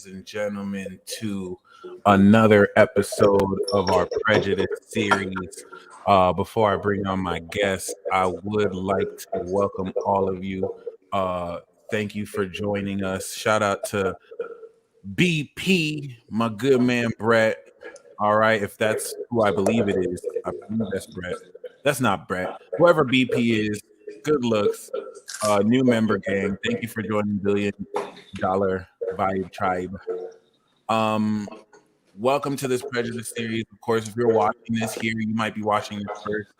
ladies and gentlemen, to another episode of our Prejudice series. Before I bring on my guests, I would like to welcome all of you. Thank you for joining us. Shout out to BP, my good man Brett. All right, if that's who I believe it is, I believe that's Brett. That's not Brett. Whoever BP is, good looks. New member gang. Thank you for joining $1 billion Vibe Tribe. Welcome to this Prejudice series. Of course, if you're watching this here, you might be watching this first.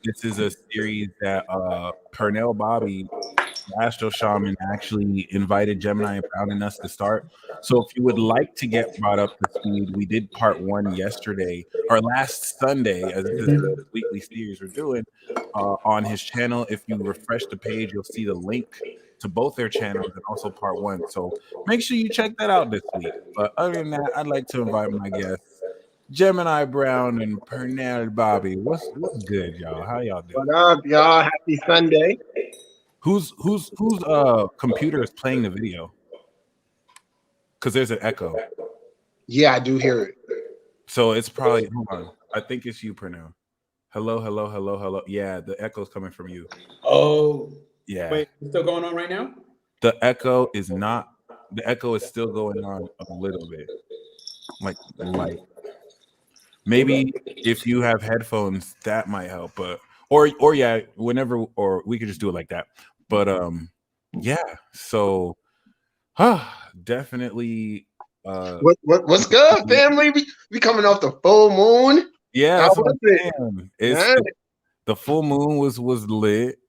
This is a series that Pernell Bobby, the Astro Shaman, actually invited Gemini and Brown and us to start. So if you would like to get brought up to speed, we did part one yesterday or last Sunday, as this is the weekly series we're doing on his channel. If you refresh the page, you'll see the link to both their channels and also part one. So make sure you check that out this week. But other than that, I'd like to invite my guests, Gemini Brown and Pernell Bobby. What's good, y'all? How y'all doing? What up, y'all? Happy Sunday. Whose computer is playing the video? Because there's an echo. Yeah, I do hear it. So it's probably, hold on. I think it's you, Pernell. Hello. Yeah, the echo's coming from you. Oh. Yeah. Wait, it's still going on right now? The echo is still going on a little bit. Like maybe if you have headphones, that might help. But or yeah, whenever, or we could just do it like that. But yeah. So definitely What's good, family? We coming off the full moon. Yeah, How that's what was I'm saying. The full moon was lit.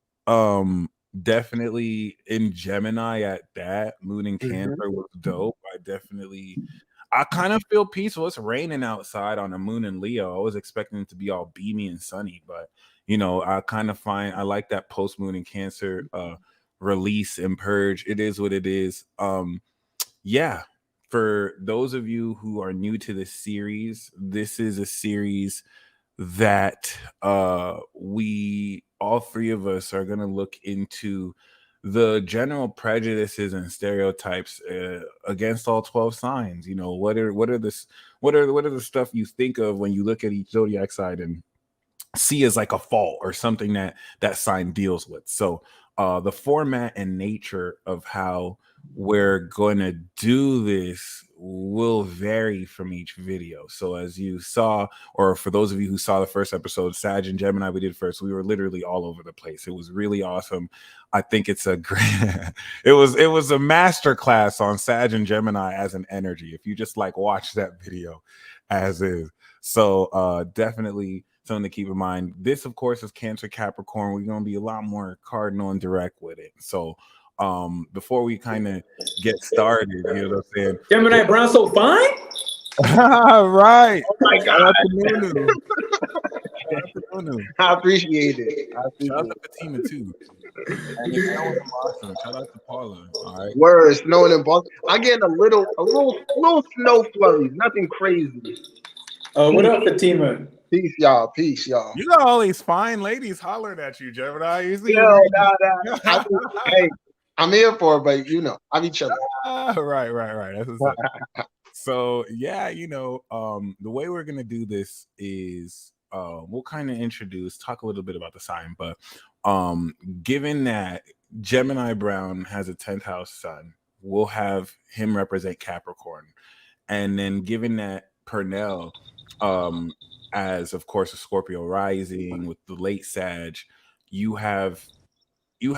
Definitely in Gemini at that. Moon in Cancer was dope. I kind of feel peaceful. It's raining outside on a moon in Leo. I was expecting it to be all beamy and sunny, but I kind of I like that post moon in Cancer release and purge. It is what it is. Yeah. For those of you who are new to this series, this is a series that we all three of us are going to look into the general prejudices and stereotypes against all 12 signs. What are the stuff you think of when you look at each zodiac sign and see as like a fault or something that sign deals with. So the format and nature of how we're going to do this will vary from each video. So as you saw, or for those of you who saw the first episode, Sag and Gemini, we did first, we were literally all over the place. It was really awesome. I think it's a great, it was a masterclass on Sag and Gemini as an energy. If you just watch that video as is. So definitely something to keep in mind. This, of course, is Cancer Capricorn. We're going to be a lot more cardinal and direct with it. So before we kind of get started, you know what I'm saying? Gemini Brown so fine? Right. Oh my God. I appreciate it. Shout out to Fatima too. And awesome. Shout out to Paula. All right. Words, snowing in Boston. I get a little snow flurries. Nothing crazy. What up, Fatima? Peace, y'all. Peace, y'all. You got all these fine ladies hollering at you, Gemini. Hey, I'm here for it, but I'm each other. Right. That's what's up. So yeah, the way we're gonna do this is we'll kind of talk a little bit about the sign, but given that Gemini Brown has a 10th house sun, we'll have him represent Capricorn, and then given that Pernell as of course a Scorpio rising with the late Sag, we'll have you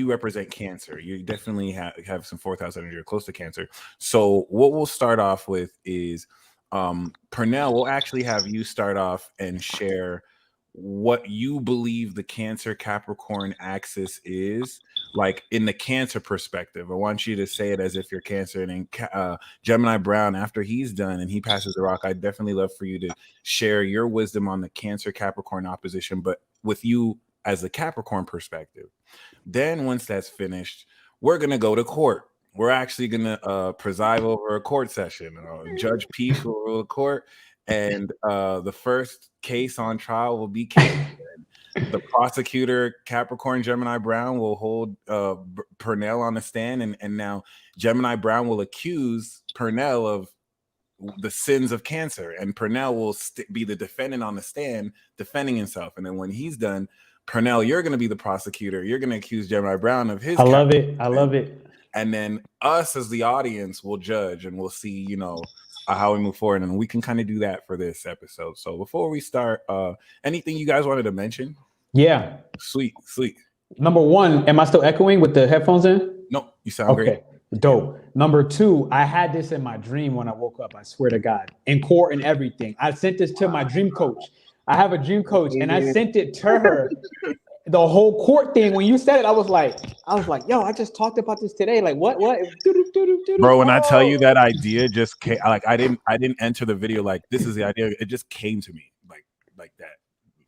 represent Cancer. You definitely have some 4th house energy or close to Cancer. So what we'll start off with is Pernell, we'll actually have you start off and share what you believe the Cancer Capricorn axis is, like in the Cancer perspective. I want you to say it as if you're Cancer, and then Gemini Brown, after he's done and he passes the rock, I'd definitely love for you to share your wisdom on the Cancer Capricorn opposition, but with you as the Capricorn perspective. Then once that's finished, we're going to go to court. We're actually going to preside over a court session. Judge Peace will rule the court, and the first case on trial will be Cancer. the prosecutor, Capricorn Gemini Brown, will hold Pernell on the stand, and now Gemini Brown will accuse Pernell of the sins of Cancer, and Pernell will be the defendant on the stand defending himself. And then when he's done, Pernell, you're going to be the prosecutor. You're going to accuse Gemini Brown of his. I love it. And then us as the audience will judge, and we'll see, how we move forward, and we can kind of do that for this episode. So before we start, anything you guys wanted to mention? Yeah. Sweet. Number one, am I still echoing with the headphones in? No, you sound great. Okay, dope. Number two, I had this in my dream when I woke up. I swear to God, in court and everything. I sent this to my dream coach. I have a dream coach, and I sent it to her. The whole court thing. When you said it, I was like, yo, I just talked about this today. Like, what? Bro, when I tell you that idea just came, like I didn't enter the video like this is the idea. It just came to me like that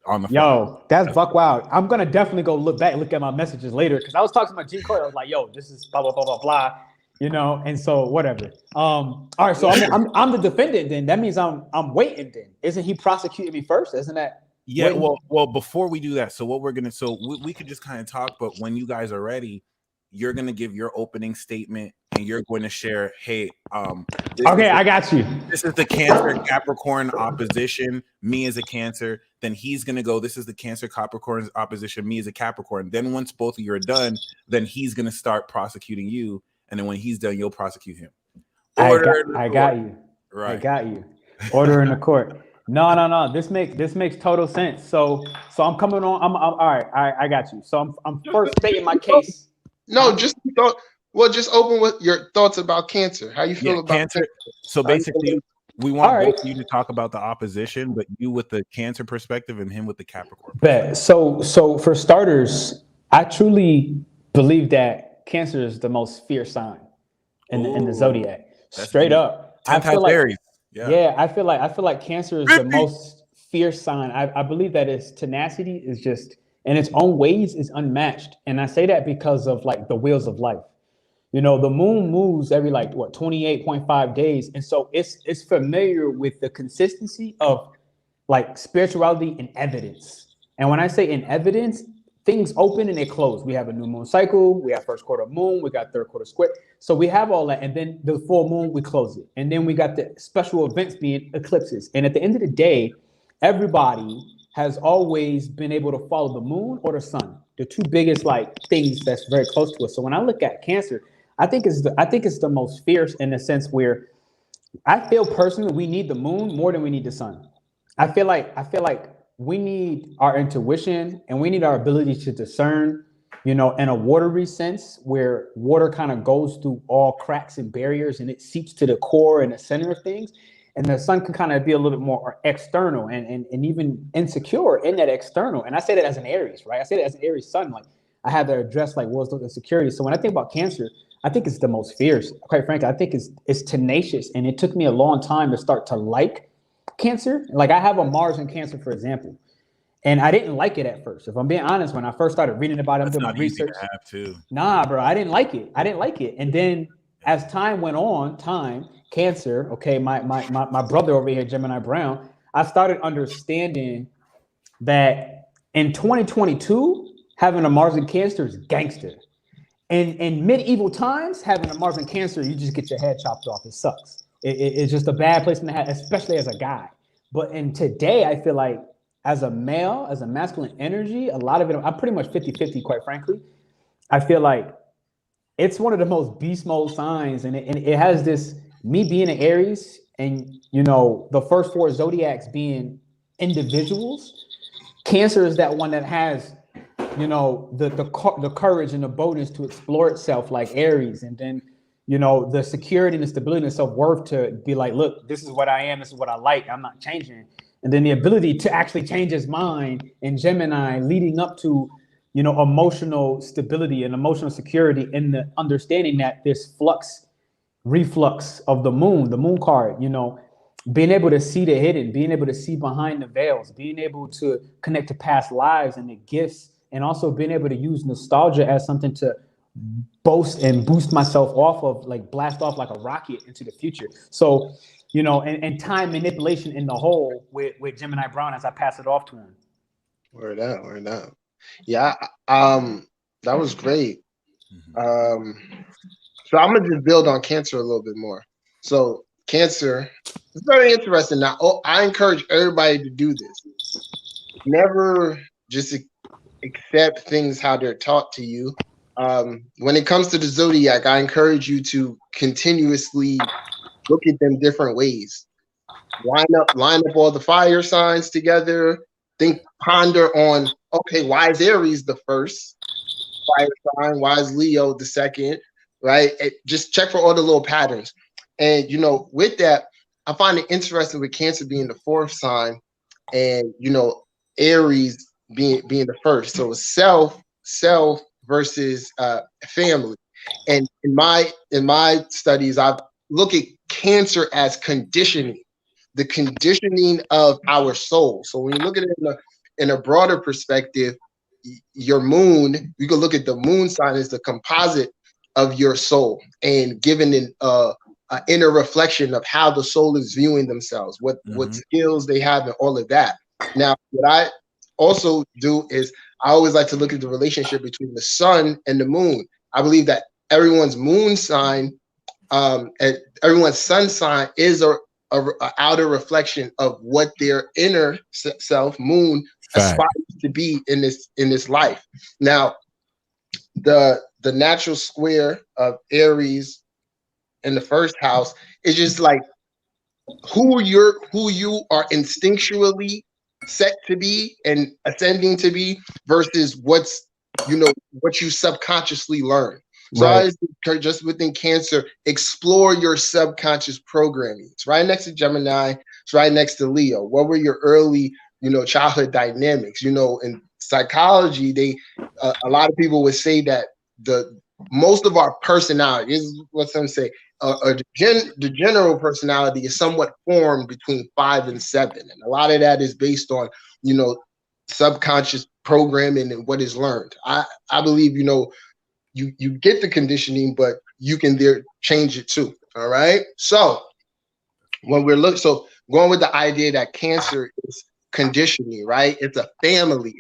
on the phone. Yo, that's buck wild. I'm gonna definitely go look at my messages later, because I was talking to my dream coach. I was like, yo, this is blah blah blah blah blah. And so whatever. All right, so I'm the defendant then. That means I'm waiting then. Isn't he prosecuting me first? Isn't that? Yeah, well, before we do that, so what we're gonna, we could just kind of talk, but when you guys are ready, you're gonna give your opening statement, and you're going to share, hey, okay, I got you. This is the Cancer Capricorn opposition, me as a Cancer. Then he's gonna go, this is the Cancer Capricorn's opposition, me as a Capricorn. Then once both of you are done, then he's gonna start prosecuting you, and then when he's done, you'll prosecute him. I got you. Right. I got you. Order in the court. No. This makes total sense. So I'm coming on. I'm all right. I got you. So I'm first stating my case. No, just open with your thoughts about Cancer. How you feel about Cancer? So basically, we want both of you to talk about the opposition, but you with the Cancer perspective and him with the Capricorn perspective. So for starters, I truly believe that Cancer is the most fierce sign in the zodiac. Straight up. I feel like I feel like Cancer is the most fierce sign. I believe that its tenacity is just in its own ways is unmatched. And I say that because of like the wheels of life. The moon moves every 28.5 days. And so it's familiar with the consistency of like spirituality and evidence. And when I say in evidence, things open and they close. We have a new moon cycle. We have first quarter moon. We got third quarter square. So we have all that. And then the full moon, we close it. And then we got the special events being eclipses. And at the end of the day, everybody has always been able to follow the moon or the sun, the two biggest things that's very close to us. So when I look at Cancer, I think it's the most fierce in the sense where I feel personally we need the moon more than we need the sun. I feel like we need our intuition and we need our ability to discern, in a watery sense where water kind of goes through all cracks and barriers and it seeps to the core and the center of things. And the sun can kind of be a little bit more external and even insecure in that external. And I say that as an Aries, right? I say that as an Aries sun. Like I have to address what's the insecurity. So when I think about Cancer, I think it's the most fierce. Quite frankly, I think it's tenacious. And it took me a long time to start to like Cancer. Like I have a Mars in Cancer, for example. And I didn't like it at first. If I'm being honest, when I first started reading about it, doing my research. Nah, bro, I didn't like it. And then as time went on, Cancer, okay, my brother over here, Gemini Brown, I started understanding that in 2022, having a Mars in Cancer is gangster. And in medieval times, having a Mars in Cancer, you just get your head chopped off. It sucks. It's just a bad place to have, especially as a guy. But in today, I feel like as a male, as a masculine energy, a lot of it, I'm pretty much 50-50, quite frankly. I feel like it's one of the most beast mode signs. And it has this, me being an Aries and, the first four zodiacs being individuals. Cancer is that one that has, the courage and the boldness to explore itself like Aries. And then, the security and the stability and self-worth to be like, look, this is what I am. This is what I like. I'm not changing. And then the ability to actually change his mind in Gemini leading up to, emotional stability and emotional security and the understanding that this reflux of the moon card, being able to see the hidden, being able to see behind the veils, being able to connect to past lives and the gifts, and also being able to use nostalgia as something to boast and boost myself off of, blast off like a rocket into the future. So, and time manipulation in the whole with Gemini Brown as I pass it off to him. Word out, word out. Yeah, that was great. So I'm gonna just build on Cancer a little bit more. So Cancer, it's very interesting. Now, I encourage everybody to do this. Never just accept things how they're taught to you. When it comes to the zodiac, I encourage you to continuously look at them different ways. Line up all the fire signs together. Ponder on, okay, why is Aries the first fire sign? Why is Leo the second? Right? Just check for all the little patterns. And with that, I find it interesting with Cancer being the fourth sign, and Aries being the first. So self versus family. And in my studies, I look at Cancer as conditioning, the conditioning of our soul. So when you look at it in a broader perspective, your moon, you can look at the moon sign as the composite of your soul, and given an inner reflection of how the soul is viewing themselves, what skills they have, and all of that. Now, what I also do is I always like to look at the relationship between the sun and the moon. I believe that everyone's moon sign, and everyone's sun sign is a outer reflection of what their inner self, moon, aspires to be in this life. Now, the natural square of Aries in the first house is just like who you are instinctually set to be and ascending to be versus what you subconsciously learn. So I just within Cancer, explore your subconscious programming. It's right next to Gemini. It's right next to Leo. What were your early, childhood dynamics? In psychology, a lot of people would say that most of our personality, this is what some say, the general personality is somewhat formed between 5 and 7, and a lot of that is based on subconscious programming and what is learned. I believe you get the conditioning, but you can change it too. All right. So when going with the idea that Cancer is conditioning, right? It's a family.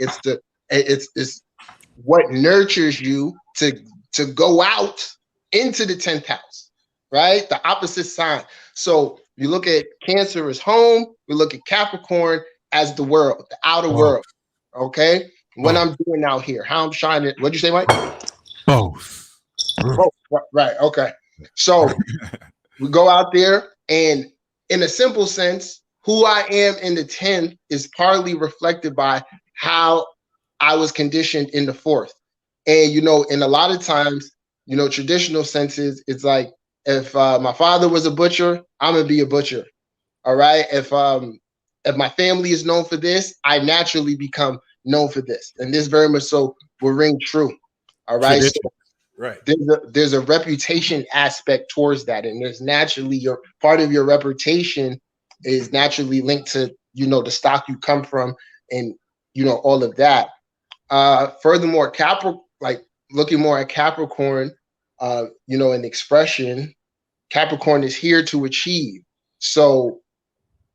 It's what nurtures you to go out into the 10th house, right? The opposite sign. So you look at Cancer as home. We look at Capricorn as the world, the outer world. Okay. What I'm doing out here, how I'm shining. What'd you say, Mike? Both. Right. Okay. So we go out there, and in a simple sense, who I am in the 10th is partly reflected by how I was conditioned in the 4th. And, in a lot of times, traditional senses, it's like, if my father was a butcher, I'm going to be a butcher. All right. If my family is known for this, I naturally become known for this. And this very much so will ring true. All right. So, right. There's a reputation aspect towards that. And there's naturally part of your reputation is naturally linked to, the stock you come from and, all of that. Furthermore, looking more at Capricorn, in expression, Capricorn is here to achieve. So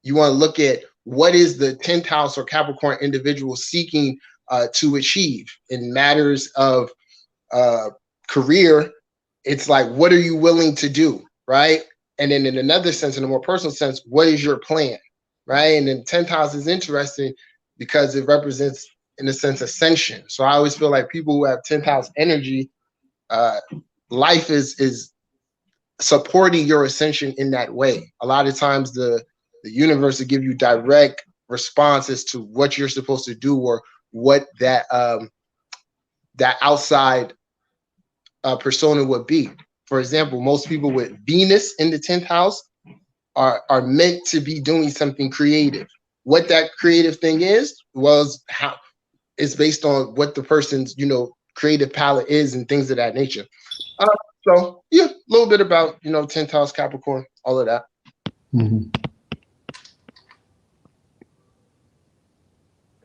you want to look at what is the 10th house or Capricorn individual seeking to achieve in matters of career. It's like, what are you willing to do, right? And then in another sense, in a more personal sense, what is your plan, right? And then 10th house is interesting because it represents, in a sense, ascension. So I always feel like people who have 10th house energy, life is supporting your ascension in that way. A lot of times the universe will give you direct responses to what you're supposed to do, or what that outside persona would be. For example, most people with Venus in the 10th house are meant to be doing something creative. What that creative thing is how it's based on what the person's creative palette is and things of that nature. So yeah, a little bit about 10th house Capricorn, all of that.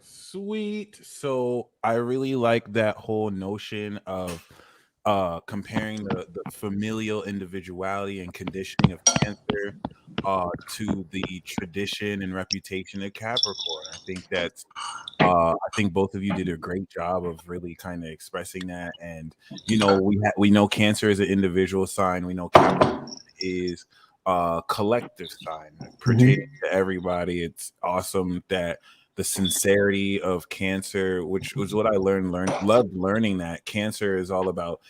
Sweet. So I really like that whole notion of comparing the familial individuality and conditioning of Cancer to the tradition and reputation of Capricorn. I think that's I think both of you did a great job of really kind of expressing that. And you know, we know Cancer is an individual sign. We know Capricorn is a collective sign pertaining to everybody. It's awesome that the sincerity of Cancer, which was what I loved learning, that Cancer is all about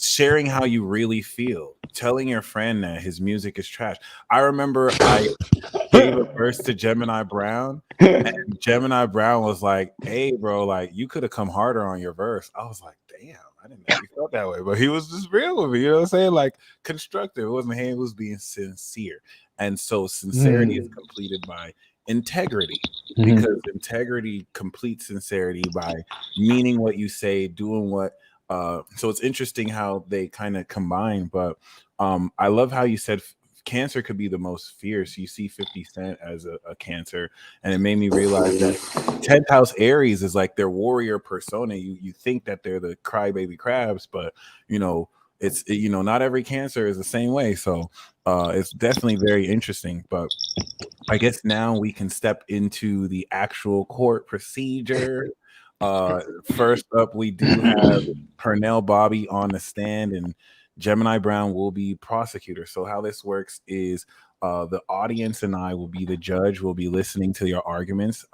sharing how you really feel, telling your friend that his music is trash. I remember I gave a verse to Gemini Brown, and Gemini Brown was like, "Hey, bro, like you could have come harder on your verse." I was like, "Damn, I didn't know he felt that way," but he was just real with me. You know what I'm saying? Like constructive. It wasn't him; it was being sincere. And so, sincerity is completed by integrity, because integrity completes sincerity by meaning what you say, doing what. So it's interesting how they kind of combine. But I love how you said Cancer could be the most fierce. You see 50 Cent as a Cancer, and it made me realize that 10th house Aries is like their warrior persona. You think that they're the crybaby crabs, but you know, it's, you know, not every Cancer is the same way. So it's definitely very interesting. But I guess now we can step into the actual court procedure. First up, we do have Pernell Bobby on the stand, and Gemini Brown will be prosecutor. So how this works is the audience and I will be the judge. We'll be listening to your arguments.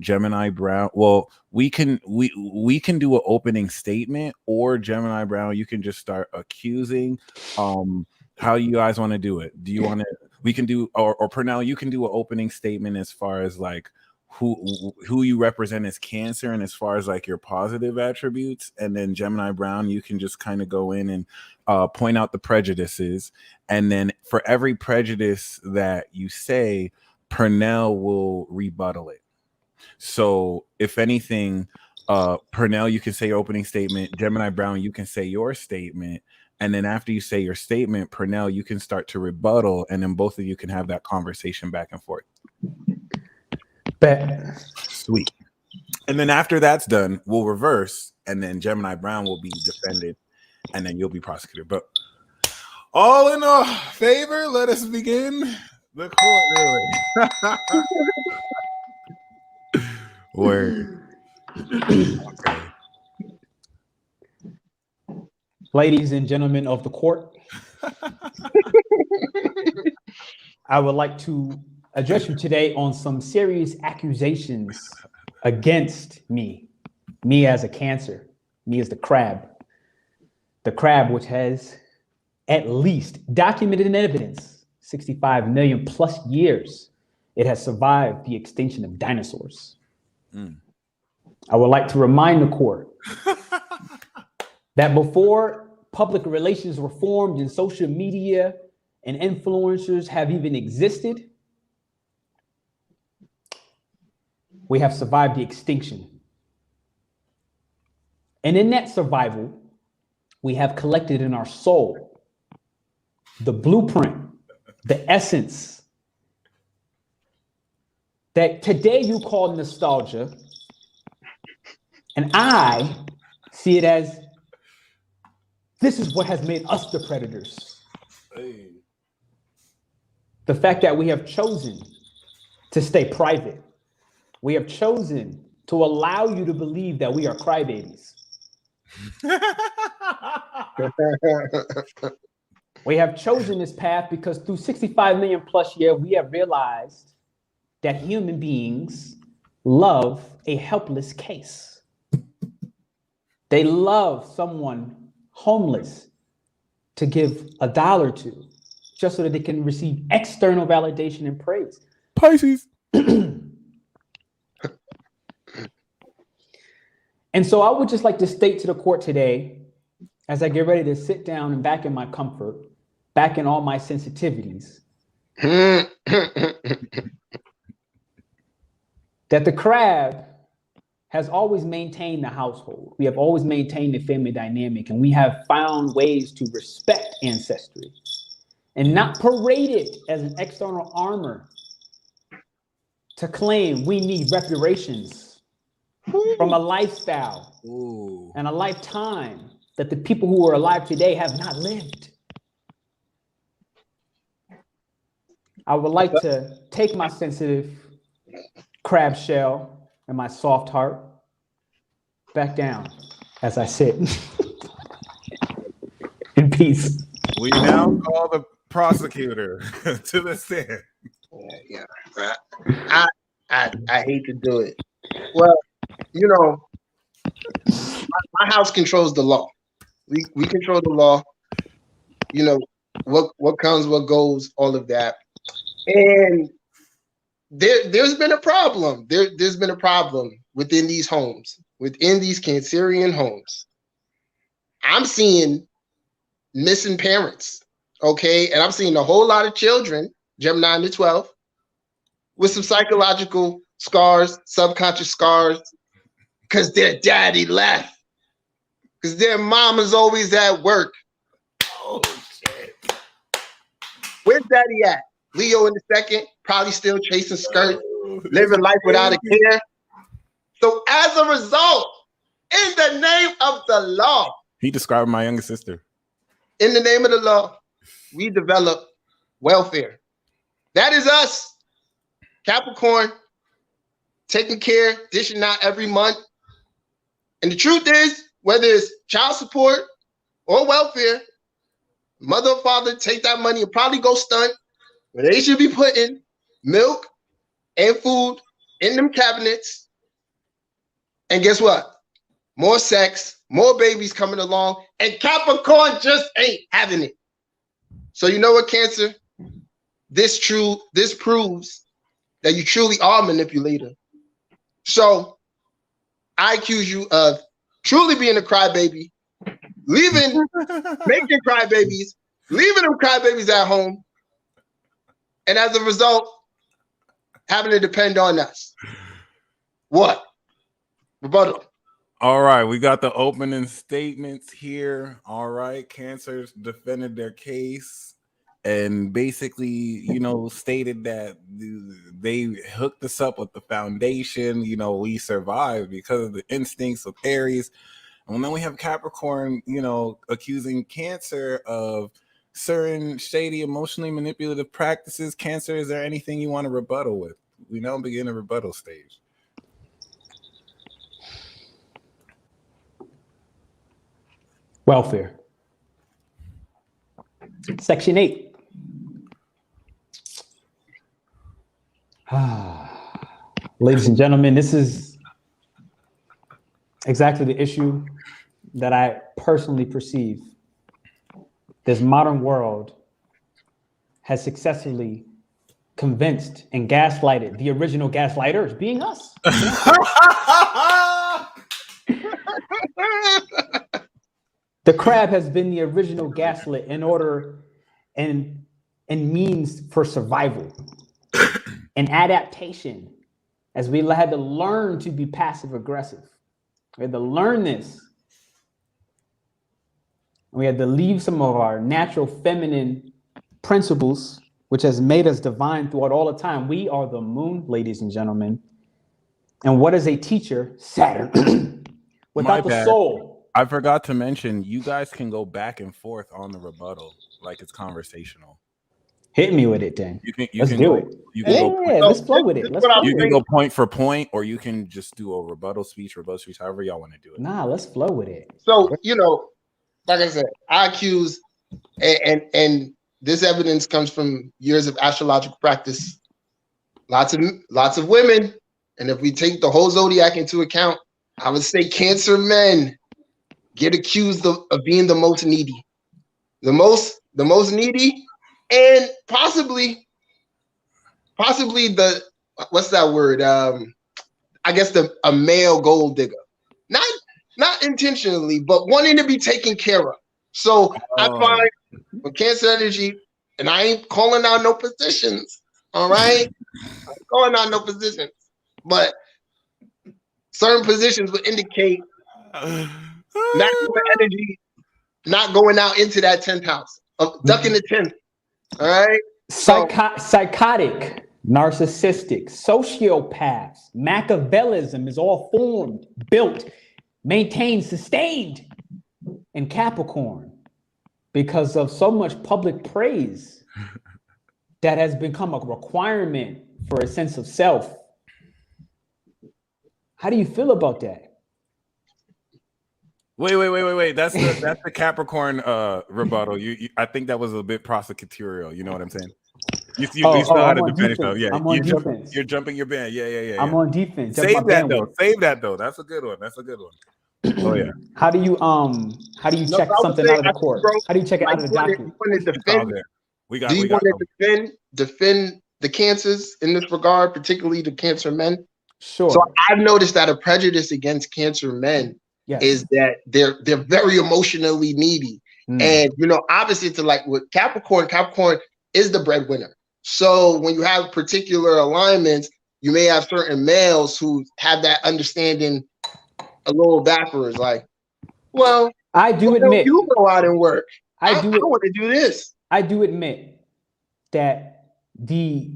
Gemini Brown, well, we can do an opening statement, or Gemini Brown, you can just start accusing. How you guys want to do it? Do you want to? We can do, or Pernell, you can do an opening statement as far as like who you represent as Cancer, and as far as like your positive attributes, and then Gemini Brown, you can just kind of go in and point out the prejudices, and then for every prejudice that you say, Pernell will rebuttal it. So if anything, Pernell, you can say your opening statement. Gemini Brown, you can say your statement. And then after you say your statement, Pernell, you can start to rebuttal. And then both of you can have that conversation back and forth. Bet. Sweet. And then after that's done, we'll reverse. And then Gemini Brown will be defended. And then you'll be prosecutor. But all in our favor, let us begin the court, really. Word. Okay. Ladies and gentlemen of the court, I would like to address you today on some serious accusations against me as a Cancer, me as the crab which has at least documented in evidence 65 million plus years it has survived the extinction of dinosaurs. I would like to remind the court that before public relations were formed and social media and influencers have even existed, we have survived the extinction. And in that survival, we have collected in our soul the blueprint, the essence that today you call nostalgia, and I see it as this is what has made us the predators. Hey. The fact that we have chosen to stay private. We have chosen to allow you to believe that we are crybabies. We have chosen this path because through 65 million plus years, we have realized that human beings love a helpless case. They love someone homeless to give $1 to, just so that they can receive external validation and praise. Pisces. And so I would just like to state to the court today, as I get ready to sit down and back in my comfort, back in all my sensitivities, that the crab has always maintained the household. We have always maintained the family dynamic, and we have found ways to respect ancestry and not parade it as an external armor to claim we need reparations from a lifestyle and a lifetime that the people who are alive today have not lived. I would like to take my sensitive crab shell and my soft heart back down as I sit in peace. We now call the prosecutor to the stand. Yeah. I hate to do it. Well, you know, my house controls the law. We control the law. You know, what comes, what goes, all of that. And there's been a problem. There's been a problem within these homes, within these Cancerian homes. I'm seeing missing parents, okay? And I'm seeing a whole lot of children, Gemini to 12, with some psychological scars, subconscious scars, because their daddy left, because their mom is always at work. Oh, shit. Where's daddy at? Leo in the second, probably still chasing skirts, living life without a care. So as a result, in the name of the law, he described my younger sister. In the name of the law, we develop welfare. That is us, Capricorn, taking care, dishing out every month. And the truth is, whether it's child support or welfare, mother or father take that money and probably go stunt where they should be putting milk and food in them cabinets. And guess what? More sex, more babies coming along, and Capricorn just ain't having it. So you know what, Cancer? This proves that you truly are a manipulator. So I accuse you of truly being a crybaby, making crybabies, leaving them crybabies at home, and as a result, having to depend on us. What? Rebuttal. All right, we got the opening statements here. All right, Cancers defended their case and basically, you know, stated that they hooked us up with the foundation. You know, we survived because of the instincts of Aries. And then we have Capricorn, you know, accusing Cancer of certain shady, emotionally manipulative practices. Cancer, is there anything you want to rebuttal with? We now begin a rebuttal stage. Welfare. Section 8. Ladies and gentlemen, this is exactly the issue that I personally perceive this modern world has successfully convinced and gaslighted the original gaslighters, being us. The crab has been the original gaslit in order and means for survival and adaptation, as we had to learn to be passive aggressive. We had to learn this. We had to leave some of our natural feminine principles, which has made us divine throughout all the time. We are the moon, ladies and gentlemen. And what is a teacher? Saturn. Without the soul. I forgot to mention, you guys can go back and forth on the rebuttal, like it's conversational. Hit me with it, then. Let's do it. Let's flow with it. You can go point for point, or you can just do a rebuttal speech, however y'all want to do it. Nah, let's flow with it. So, you know, like I said, I accuse, and this evidence comes from years of astrological practice. Lots of women, and if we take the whole zodiac into account, I would say Cancer men get accused of being the most needy, the most needy, and possibly the, what's that word? I guess a male gold digger, not intentionally, but wanting to be taken care of. So I find with Cancer energy, and I ain't calling out no positions, all right? I'm calling out no positions, but certain positions would indicate masculine energy not going out into that 10th house, ducking the 10th. All right. Psychotic, narcissistic, sociopaths, Machiavellism is all formed, built, maintained, sustained and Capricorn because of so much public praise that has become a requirement for a sense of self. How do you feel about that? Wait. That's the Capricorn rebuttal. I think that was a bit prosecutorial. You know what I'm saying? You still had to defend yourself. Yeah, I'm on defense. You're jumping your band. Yeah. I'm on defense. Save that though. That's a good one. Oh yeah. How do you check something out of the court? How do you check it out of the document? Do you want to defend the Cancers in this regard, particularly the Cancer men? Sure. So I've noticed that a prejudice against Cancer men is that they're very emotionally needy. And obviously to like with Capricorn is the breadwinner. So when you have particular alignments, you may have certain males who have that understanding a little backwards, like, well, I do admit you go out and work. I do want to do this. I do admit that the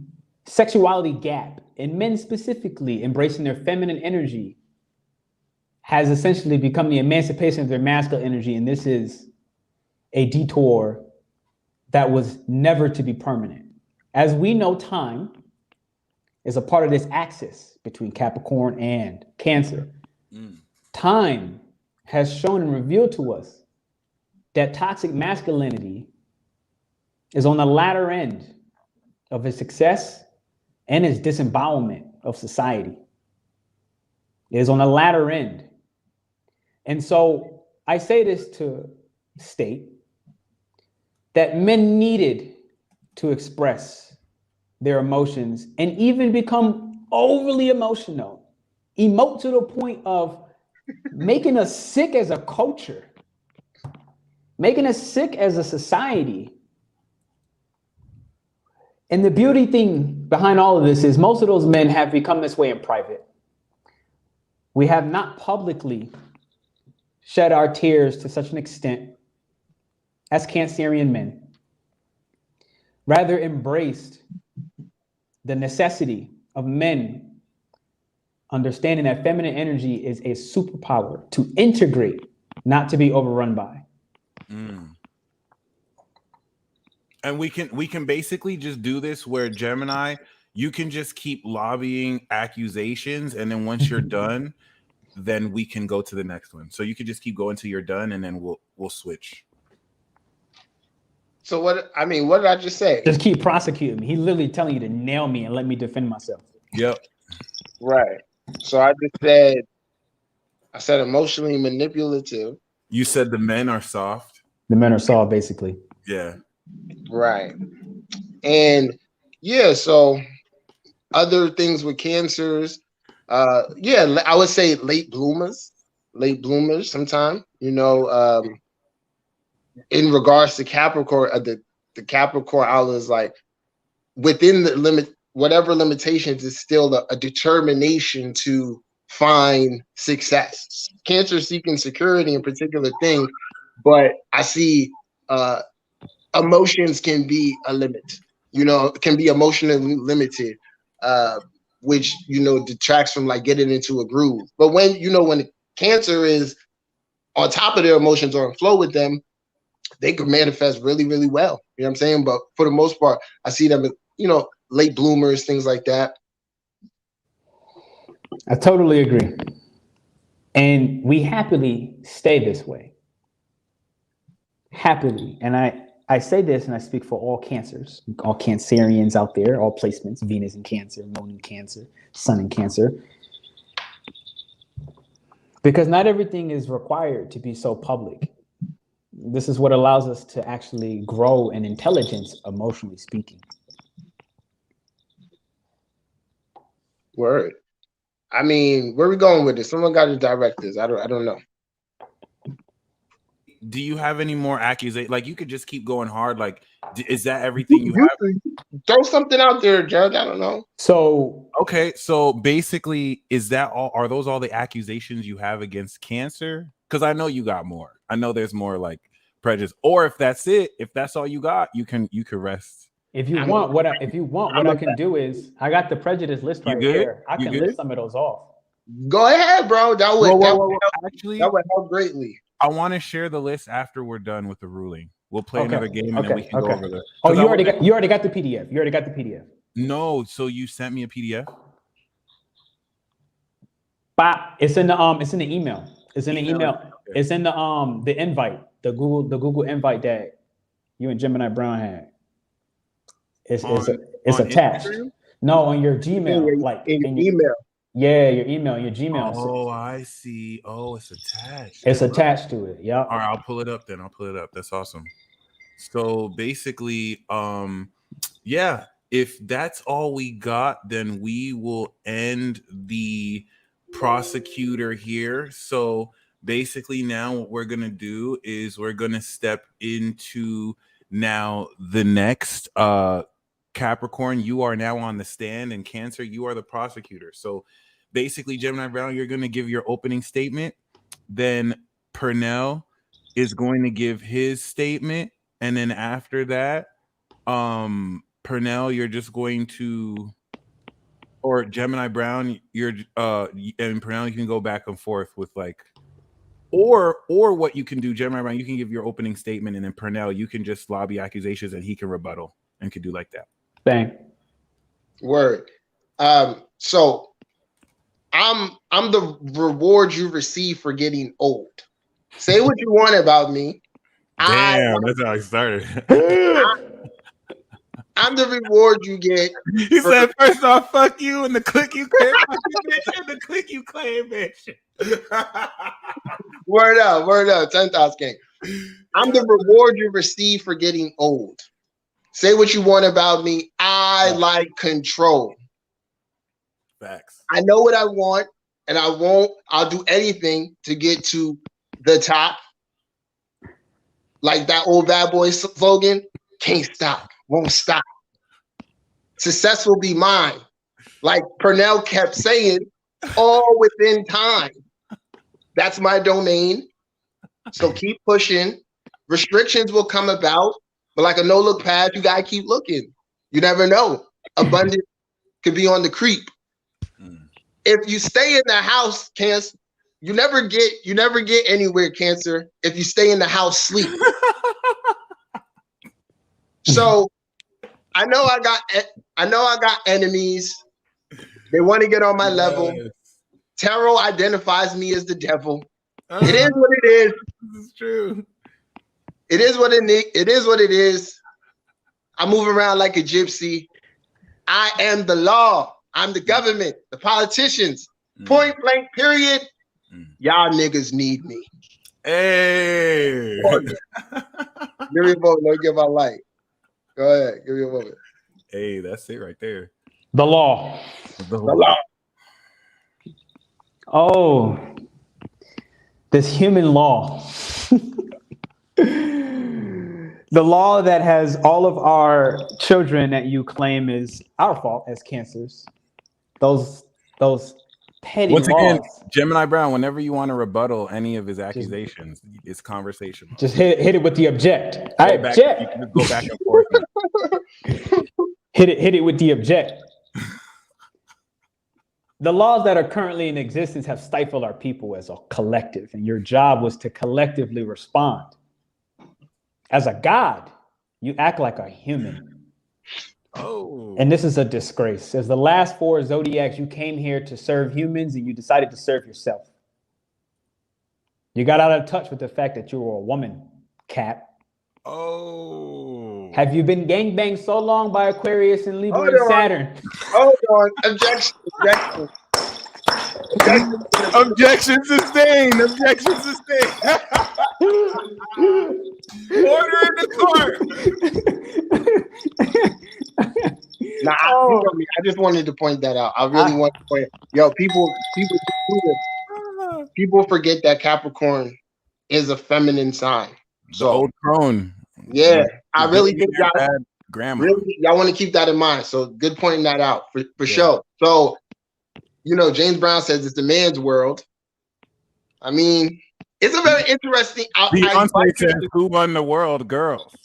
sexuality gap in men specifically embracing their feminine energy has essentially become the emancipation of their masculine energy. And this is a detour that was never to be permanent. As we know, time is a part of this axis between Capricorn and Cancer. Time has shown and revealed to us that toxic masculinity is on the latter end of its success and its disembowelment of society. It is on the latter end. And so I say this to state that men needed to express their emotions and even become overly emotional, emote to the point of making us sick as a culture, making us sick as a society. And the beauty thing behind all of this is most of those men have become this way in private. We have not publicly shed our tears to such an extent as Cancerian men, rather embraced the necessity of men understanding that feminine energy is a superpower to integrate, not to be overrun by. And we can basically just do this where Gemini, you can just keep lobbying accusations, and then once you're done, then we can go to the next one. So you can just keep going till you're done, and then we'll switch. So what did I just say? Just keep prosecuting me. He's literally telling you to nail me and let me defend myself. Yep. Right. So I said emotionally manipulative. You said the men are soft. The men are soft, basically. Yeah. Right. And so other things with Cancers, I would say late bloomers sometime, in regards to Capricorn, the Capricorn outlet is like within the limit, whatever limitations is still a determination to find success. Cancer seeking security in particular thing, but I see emotions can be a limit, can be emotionally limited, which, detracts from like getting into a groove. But when the Cancer is on top of their emotions or in flow with them, they could manifest really, really well. You know what I'm saying? But for the most part, I see them, late bloomers, things like that. I totally agree. And we happily stay this way. Happily. And I say this and I speak for all Cancers, all Cancerians out there, all placements, Venus in Cancer, Moon in Cancer, Sun in Cancer. Because not everything is required to be so public. This is what allows us to actually grow in intelligence, emotionally speaking. Word. I mean, where are we going with this? Someone got to direct this. I don't know. Do you have any more accusations? Like, you could just keep going hard. Like, is that everything you have? Throw something out there, Judge. I don't know. So, okay. So basically, is that all? Are those all the accusations you have against Cancer? Because I know you got more. I know there's more like prejudice. Or if that's it, if that's all you got, you can rest. If you want, what I can do is I got the prejudice list right here. I can list some of those off. Go ahead, bro. That would help greatly. I want to share the list after we're done with the ruling. We'll play another game and then we can go over the. Oh, you already got the PDF. You already got the PDF. No, so you sent me a PDF. It's in the email. It's in the email. Okay. It's in the invite, the Google invite that you and Gemini Brown had. It's attached. Instagram? No, on your Gmail, like in your email. Yeah, your email, your Gmail. Oh, I see. Oh, it's attached. It's attached to it. Yeah. All right, I'll pull it up then. That's awesome. So basically, yeah, if that's all we got, then we will end the prosecutor here. So basically now what we're going to do is we're going to step into now the next Capricorn. You are now on the stand, and Cancer, you are the prosecutor. So basically, Gemini Brown, you're going to give your opening statement. Then Pernell is going to give his statement. And then after that, Pernell, you're just going to, or Gemini Brown, you're and Pernell, you can go back and forth with like, or what you can do, Gemini Brown, you can give your opening statement, and then Pernell, you can just lobby accusations and he can rebuttal and can do like that. Bang. Word. So I'm the reward you receive for getting old. Say what you want about me. Damn, that's how I started. I'm the reward you get. He said, first off, fuck you, and the click you claim, and the click you claim, bitch. Word up, 10,000 gang. I'm the reward you receive for getting old. Say what you want about me. I like control. Facts. I know what I want, and I'll do anything to get to the top. Like that old bad boy slogan, can't stop, won't stop. Success will be mine. Like Pernell kept saying, all within time. That's my domain. So keep pushing. Restrictions will come about, but like a no-look path, you gotta keep looking. You never know. Abundance could be on the creep. If you stay in the house, Cancer, you never get anywhere, Cancer, if you stay in the house sleep. So I know I got enemies. They want to get on my level. Tarot identifies me as the devil. It is what it is. This is true. It is what it is. I move around like a gypsy. I am the law. I'm the government, the politicians. Point blank, period. Y'all niggas need me. Hey. Give me a vote. Let me get my light. Go ahead. Give me a moment. Hey, that's it right there. The law. The law. Oh, this human law. The law that has all of our children that you claim is our fault as Cancers. Those petty Once laws. again, Gemini Brown, whenever you want to rebuttal any of his accusations, it's conversational. Just hit it with the object. I object. You can just go back and forth. Hit it with the object. The laws that are currently in existence have stifled our people as a collective, and your job was to collectively respond. As a god, you act like a human. Oh. And this is a disgrace. As the last four zodiacs, you came here to serve humans and you decided to serve yourself. You got out of touch with the fact that you were a woman, Cap. Oh. Have you been gangbanged so long by Aquarius and Libra and Saturn? Hold on. Objection. Objection sustained. Objection sustained. Order in the court. Nah, I just wanted to point that out. I really want to point. Yo, people forget that Capricorn is a feminine sign. So, the old crone. Yeah, I really think y'all want to keep that in mind. So good pointing that out for sure. So, James Brown says it's the man's world. I mean, it's a very interesting. Beyonce says, "Who won the world, girls?"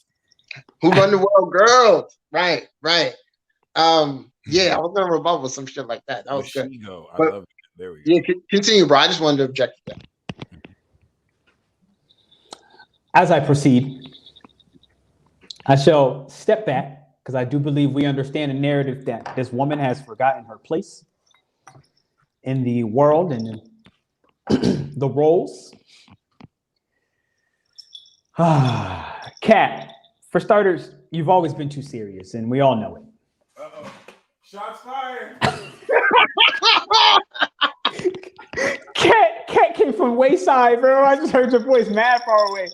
Who won the world, girls? Right. Yeah, I was gonna rebuttal with some shit like that. That was good. I love it. There we go. Yeah, continue, bro. I just wanted to object to that. As I proceed, I shall step back because I do believe we understand the narrative that this woman has forgotten her place in the world and in the roles. Kat, for starters, you've always been too serious, and we all know it. Uh-oh. Shots fired. Kat came from wayside, bro. I just heard your voice mad far away.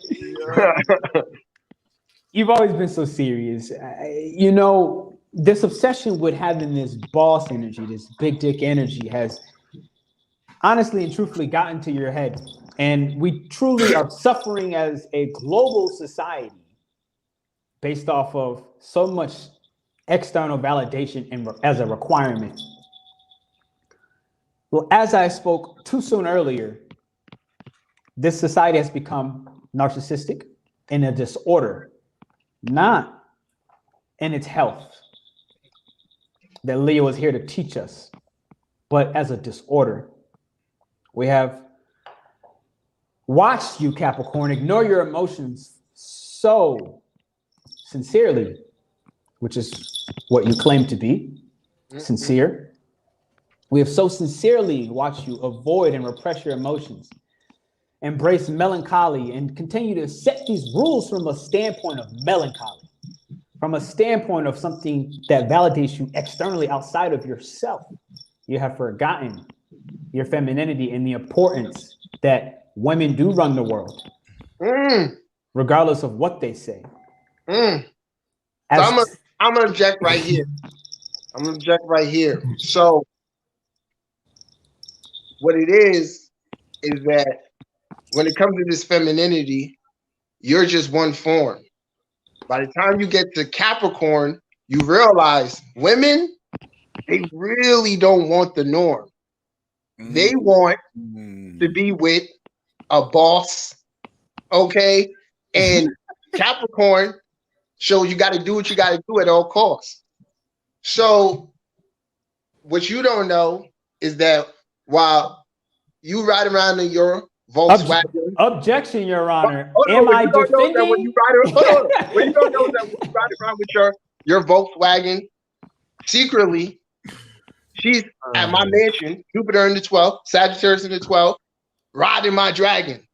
You've always been so serious. You know, this obsession with having this boss energy, this big dick energy has honestly and truthfully gotten to your head. And we truly are suffering as a global society based off of so much external validation and as a requirement. Well, as I spoke too soon earlier, this society has become narcissistic in a disorder, not in its health that Leo is here to teach us, but as a disorder. We have watched you, Capricorn, ignore your emotions so sincerely, which is what you claim to be, sincere. We have so sincerely watched you avoid and repress your emotions, embrace melancholy, and continue to set these rules from a standpoint of melancholy, from a standpoint of something that validates you externally outside of yourself. You have forgotten your femininity and the importance that women do run the world, regardless of what they say. So I'm gonna object right here. So what it is that when it comes to this femininity, you're just one form. By the time you get to Capricorn, you realize women, they really don't want the norm. They want to be with a boss, okay? And Capricorn shows you got to do what you got to do at all costs. So what you don't know is that while you ride around in your Volkswagen. Objection, Your Honor. Am I defending? When you don't know that when you ride around with your Volkswagen, secretly, she's at my mansion, Jupiter in the 12th, Sagittarius in the 12th, riding my dragon.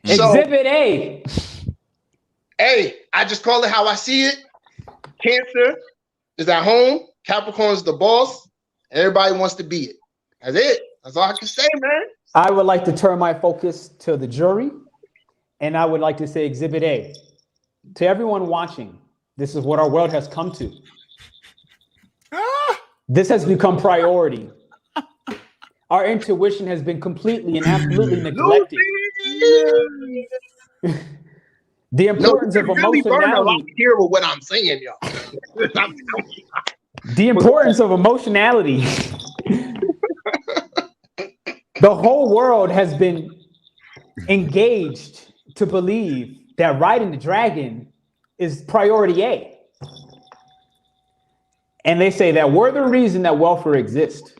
Exhibit A. Hey, I just call it how I see it. Cancer is at home. Capricorn is the boss. Everybody wants to be it. That's it. That's all I can say, man. I would like to turn my focus to the jury, and I would like to say Exhibit A. To everyone watching, this is what our world has come to. This has become priority. Our intuition has been completely and absolutely neglected. The importance of emotionality. Here with what I'm saying, y'all. The importance of emotionality. The whole world has been engaged to believe that riding the dragon is priority A. And they say that we're the reason that welfare exists.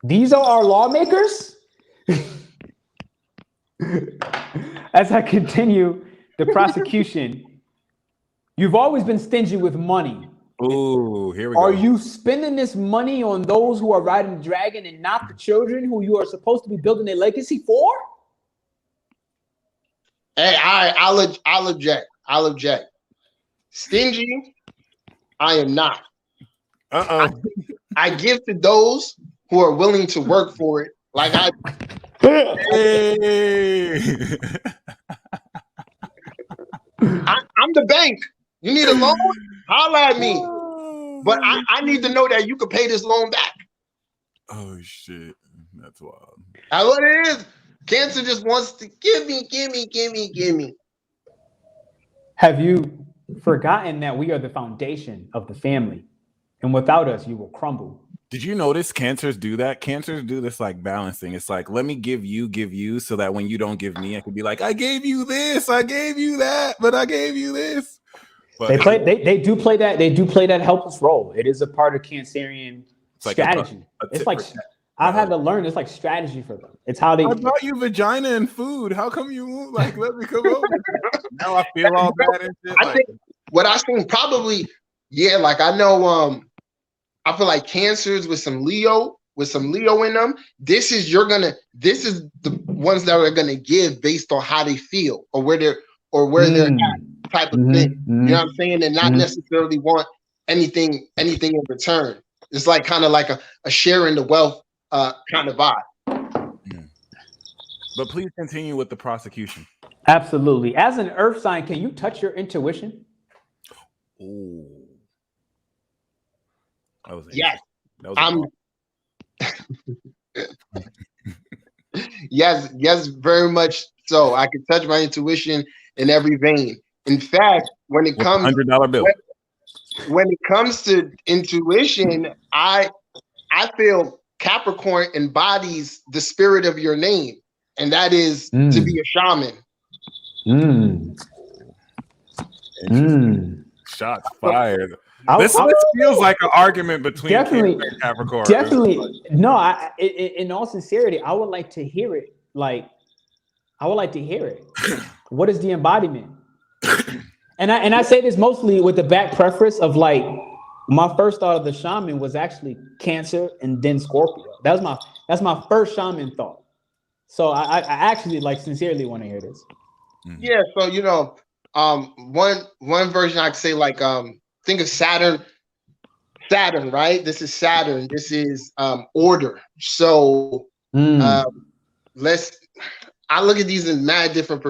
These are our lawmakers? As I continue the prosecution, you've always been stingy with money. Ooh, here we go. Are you spending this money on those who are riding the dragon and not the children who you are supposed to be building a legacy for? Hey, I'll object. Stingy, I am not. I give to those who are willing to work for it. Like I. Hey. I'm the bank. You need a loan? Holla at me. But I need to know that you can pay this loan back. Oh shit. That's wild. That's what it is. Cancer just wants to give me. Have you forgotten that we are the foundation of the family? And without us, you will crumble. Did you notice cancers do that? Cancers do this like balancing. It's like, let me give you so that when you don't give me, I can be like, I gave you this, I gave you that, but I gave you this. But they do play that helpless role. It is a part of Cancerian strategy. it's like I've had to learn. It's like strategy for them. It's how they. I brought you vagina and food. How come you won't like let me come over? Now I feel all bad and shit. I think what I think probably, yeah, like I know, I feel like Cancers with some Leo in them. This is the ones that are gonna give based on how they feel or where they're at, type of thing. You know what I'm saying? And not necessarily want anything in return. It's like kind of like a sharing the wealth kind of vibe. But please continue with the prosecution. Absolutely. As an earth sign, can you touch your intuition? Ooh. That was yes. That was yes, very much so. I can touch my intuition in every vein. In fact, when it comes $100 bill. When it comes to intuition, I feel Capricorn embodies the spirit of your name, and that is to be a shaman. Shots fired. This feels like an argument between Cancer and Capricorn. Definitely. No, in all sincerity, I would like to hear it. Like, I would like to hear it. What is the embodiment? And I say this mostly with the back preface of like, my first thought of the shaman was actually Cancer and then Scorpio. That's my first shaman thought. So I actually like sincerely want to hear this. Yeah. So one version I could say like think of Saturn, right? This is Saturn. This is order. So I look at these in mad different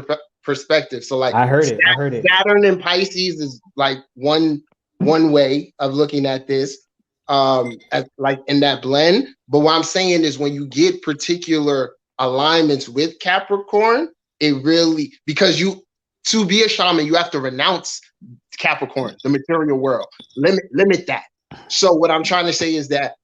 perspectives. So like I heard it. Saturn and Pisces is like one way of looking at this, as like in that blend. But what I'm saying is when you get particular alignments with Capricorn, it really, because to be a shaman, you have to renounce Capricorn, the material world, limit that. So what I'm trying to say is that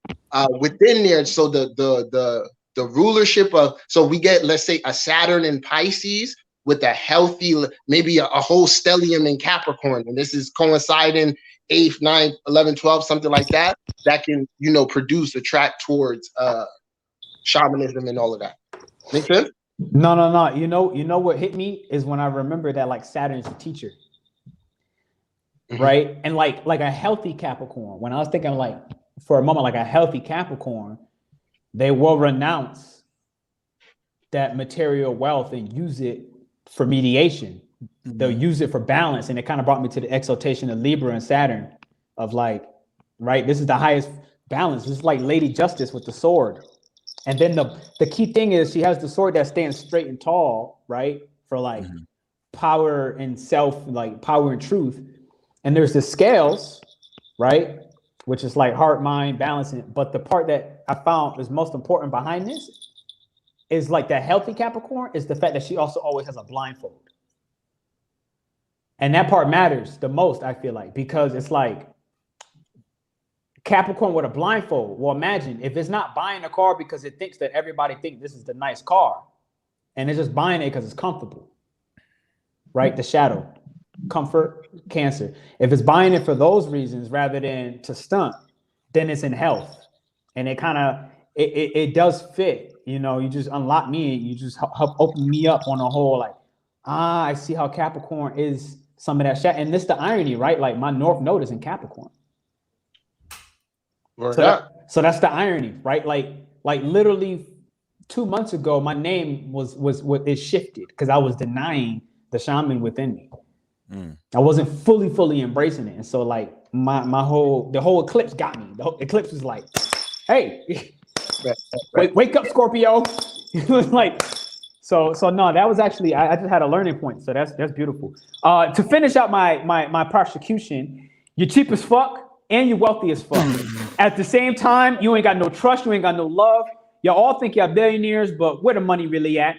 within there, so the rulership of, so we get, let's say, a Saturn in Pisces with a healthy, maybe a whole stellium in Capricorn, and this is coinciding 8th, 9th, 11th, 12th, something like that, that can, produce a track towards shamanism and all of that. Make sense? No. You know what hit me is when I remember that like Saturn's a teacher. Right? And like a healthy Capricorn, when I was thinking like for a moment, like a healthy Capricorn, they will renounce that material wealth and use it for mediation. They'll use it for balance. And it kind of brought me to the exaltation of Libra and Saturn of like, right, this is the highest balance. This is like Lady Justice with the sword. And then the key thing is she has the sword that stands straight and tall, right? For like power and self, like power and truth. And there's the scales, right? Which is like heart, mind, balancing. But the part that I found is most important behind this is like that healthy Capricorn is the fact that she also always has a blindfold. And that part matters the most, I feel like, because it's like Capricorn with a blindfold. Well, imagine if it's not buying a car because it thinks that everybody thinks this is the nice car and it's just buying it because it's comfortable, right? The shadow, comfort, Cancer. If it's buying it for those reasons rather than to stunt, then it's in health. And it kind of, it does fit, you just unlock me. You just help open me up on a whole, like, I see how Capricorn is some of that shit. And this the irony, right? Like my North Node is in Capricorn. So that's the irony, right? Like literally 2 months ago, my name was shifted because I was denying the shaman within me. I wasn't fully embracing it. And so like the whole eclipse got me. The whole eclipse was like, hey, wake up, Scorpio. It was like, so no, that was actually, I just had a learning point. So that's beautiful. To finish out my prosecution, you're cheap as fuck and you're wealthy as fuck. At the same time, you ain't got no trust, you ain't got no love. Y'all all think y'all billionaires, but where the money really at?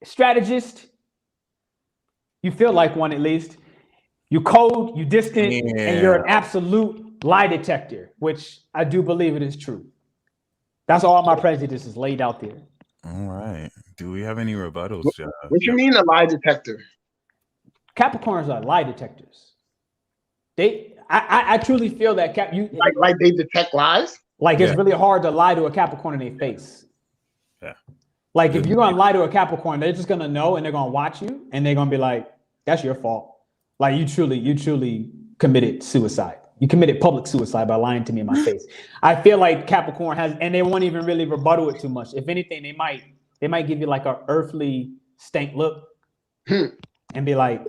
Strategist, you feel like one at least. You cold, you distant, and you're an absolute lie detector, which I do believe it is true. That's all my prejudices laid out there. All right. Do we have any rebuttals? What you mean a lie detector? Capricorns are lie detectors. I truly feel that like they detect lies. Like it's really hard to lie to a Capricorn in their face. Yeah. Like if you're gonna lie to a Capricorn, they're just gonna know and they're gonna watch you and they're gonna be like, "That's your fault." Like you truly committed suicide. You committed public suicide by lying to me in my face. I feel like Capricorn has, and they won't even really rebuttal it too much. If anything, they might give you like an earthly stank look and be like,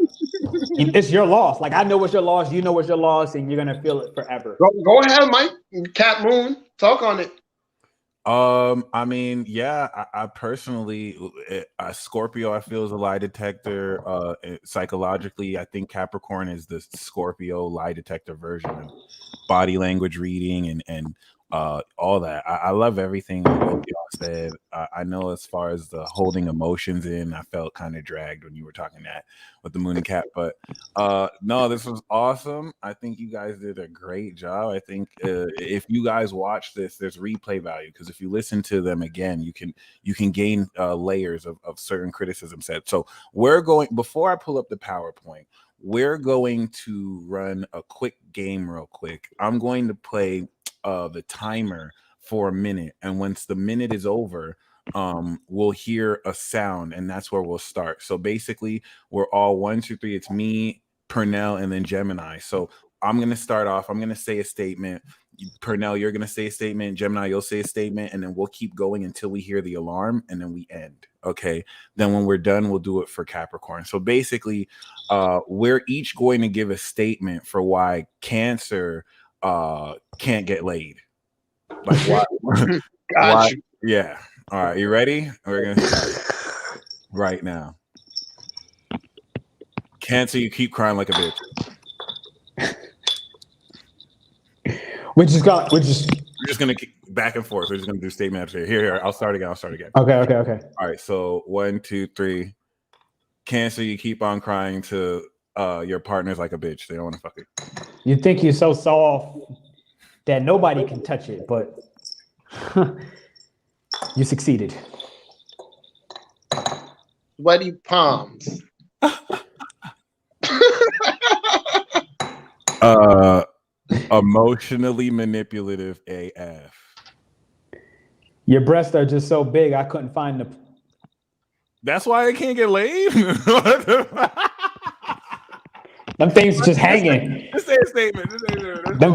"It's your loss." Like I know what's your loss, you know what's your loss, and you're gonna feel it forever. Go ahead, Mike. Cap Moon, talk on it. I mean, yeah, I personally, a Scorpio, I feel is a lie detector. Psychologically, I think Capricorn is the Scorpio lie detector version of body language reading and all that. I love everything both y'all said. I know as far as the holding emotions in, I felt kind of dragged when you were talking that with the Moon and Cap, but no, this was awesome. I think you guys did a great job. I think if you guys watch this, there's replay value because if you listen to them again, you can gain layers of certain criticism said. So we're going, before I pull up the PowerPoint, we're going to run a quick game real quick. I'm going to play the timer for a minute, and once the minute is over, we'll hear a sound, and that's where we'll start. So basically, we're all 1, 2, 3. It's me, Pernell, and then Gemini. So I'm gonna start off. I'm gonna say a statement. Pernell, you're gonna say a statement. Gemini, you'll say a statement, and then we'll keep going until we hear the alarm, and then we end. Okay. Then when we're done, we'll do it for Capricorn. So basically, we're each going to give a statement for why Cancer can't get laid. Like why? Yeah. All right, you ready? We're gonna start right now. Cancer, you keep crying like a bitch. We're just gonna keep back and forth. We're just gonna do statement after here. I'll start again. Okay. All right. So 1, 2, 3. Cancer, you keep on crying to your partner's like a bitch. They don't want to fuck it. You think you're so soft that nobody can touch it, but you succeeded. Sweaty palms. Emotionally manipulative AF. Your breasts are just so big, I couldn't find the. That's why I can't get laid. Them things just hanging. Just say a statement. Them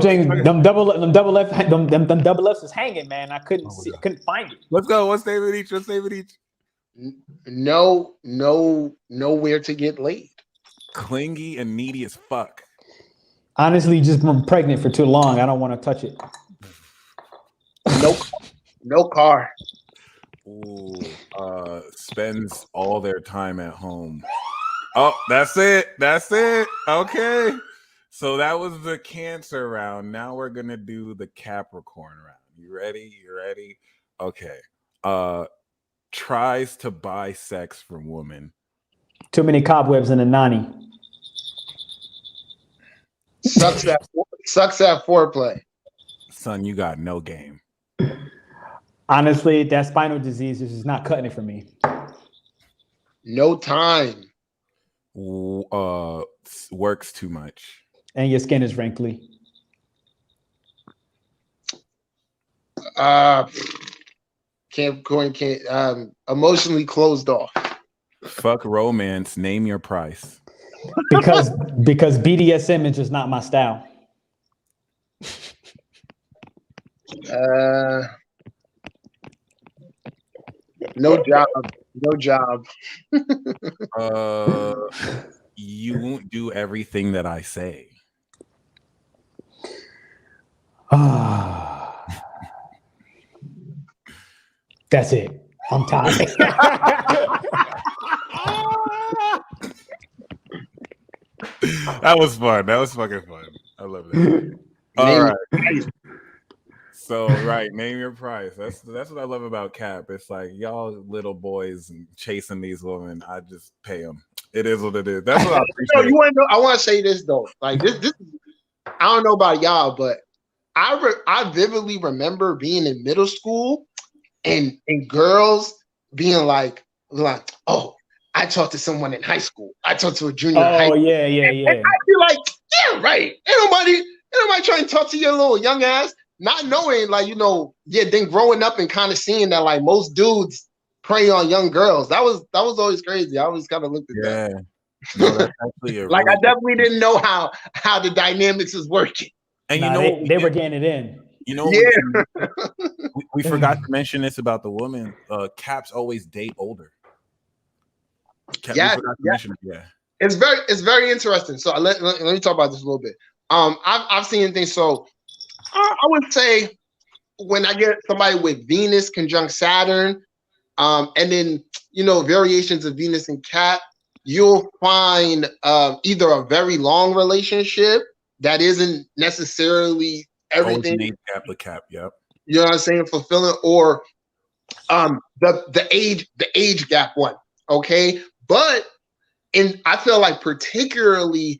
double F's is hanging, man. I couldn't couldn't find it. Let's go. One statement each. No, nowhere to get laid. Clingy and needy as fuck. Honestly, just been pregnant for too long. I don't want to touch it. No car. Ooh, spends all their time at home. Oh, that's it. Okay. So that was the Cancer round. Now we're gonna do the Capricorn round. You ready? Okay. Tries to buy sex from woman. Too many cobwebs in a nanny. Sucks at foreplay. Son, you got no game. Honestly, that spinal disease is just not cutting it for me. No time. Works too much. And your skin is wrinkly. Can't emotionally closed off. Fuck romance. Name your price. Because BDSM is just not my style. No job. You won't do everything that I say. That's it. I'm tired. That was fun. That was fucking fun. I love that. All right. So name your price. That's what I love about Cap. It's like y'all little boys and chasing these women. I just pay them. It is what it is. That's what I appreciate. You want to know? I want to say this though. Like this. I don't know about y'all, but I vividly remember being in middle school and girls being like, oh, I talked to someone in high school. I talked to a junior in high school. Yeah. And I'd be like, yeah, right. Ain't nobody trying to talk to your little young ass. not knowing, like, then growing up and kind of seeing that, like, most dudes prey on young girls. That was always crazy. I always kind of looked at that. No, that's actually like, I definitely didn't know how the dynamics is working. And they were getting it in. We forgot to mention this about the woman. Caps always date older. Mention it. Yeah. It's very interesting. So let me talk about this a little bit. I've seen things. So I would say when I get somebody with Venus conjunct Saturn, and then variations of Venus and Cap, you'll find either a very long relationship that isn't necessarily everything. Cap, yep. You know what I'm saying? Fulfilling, or the age gap one. Okay, but I feel like particularly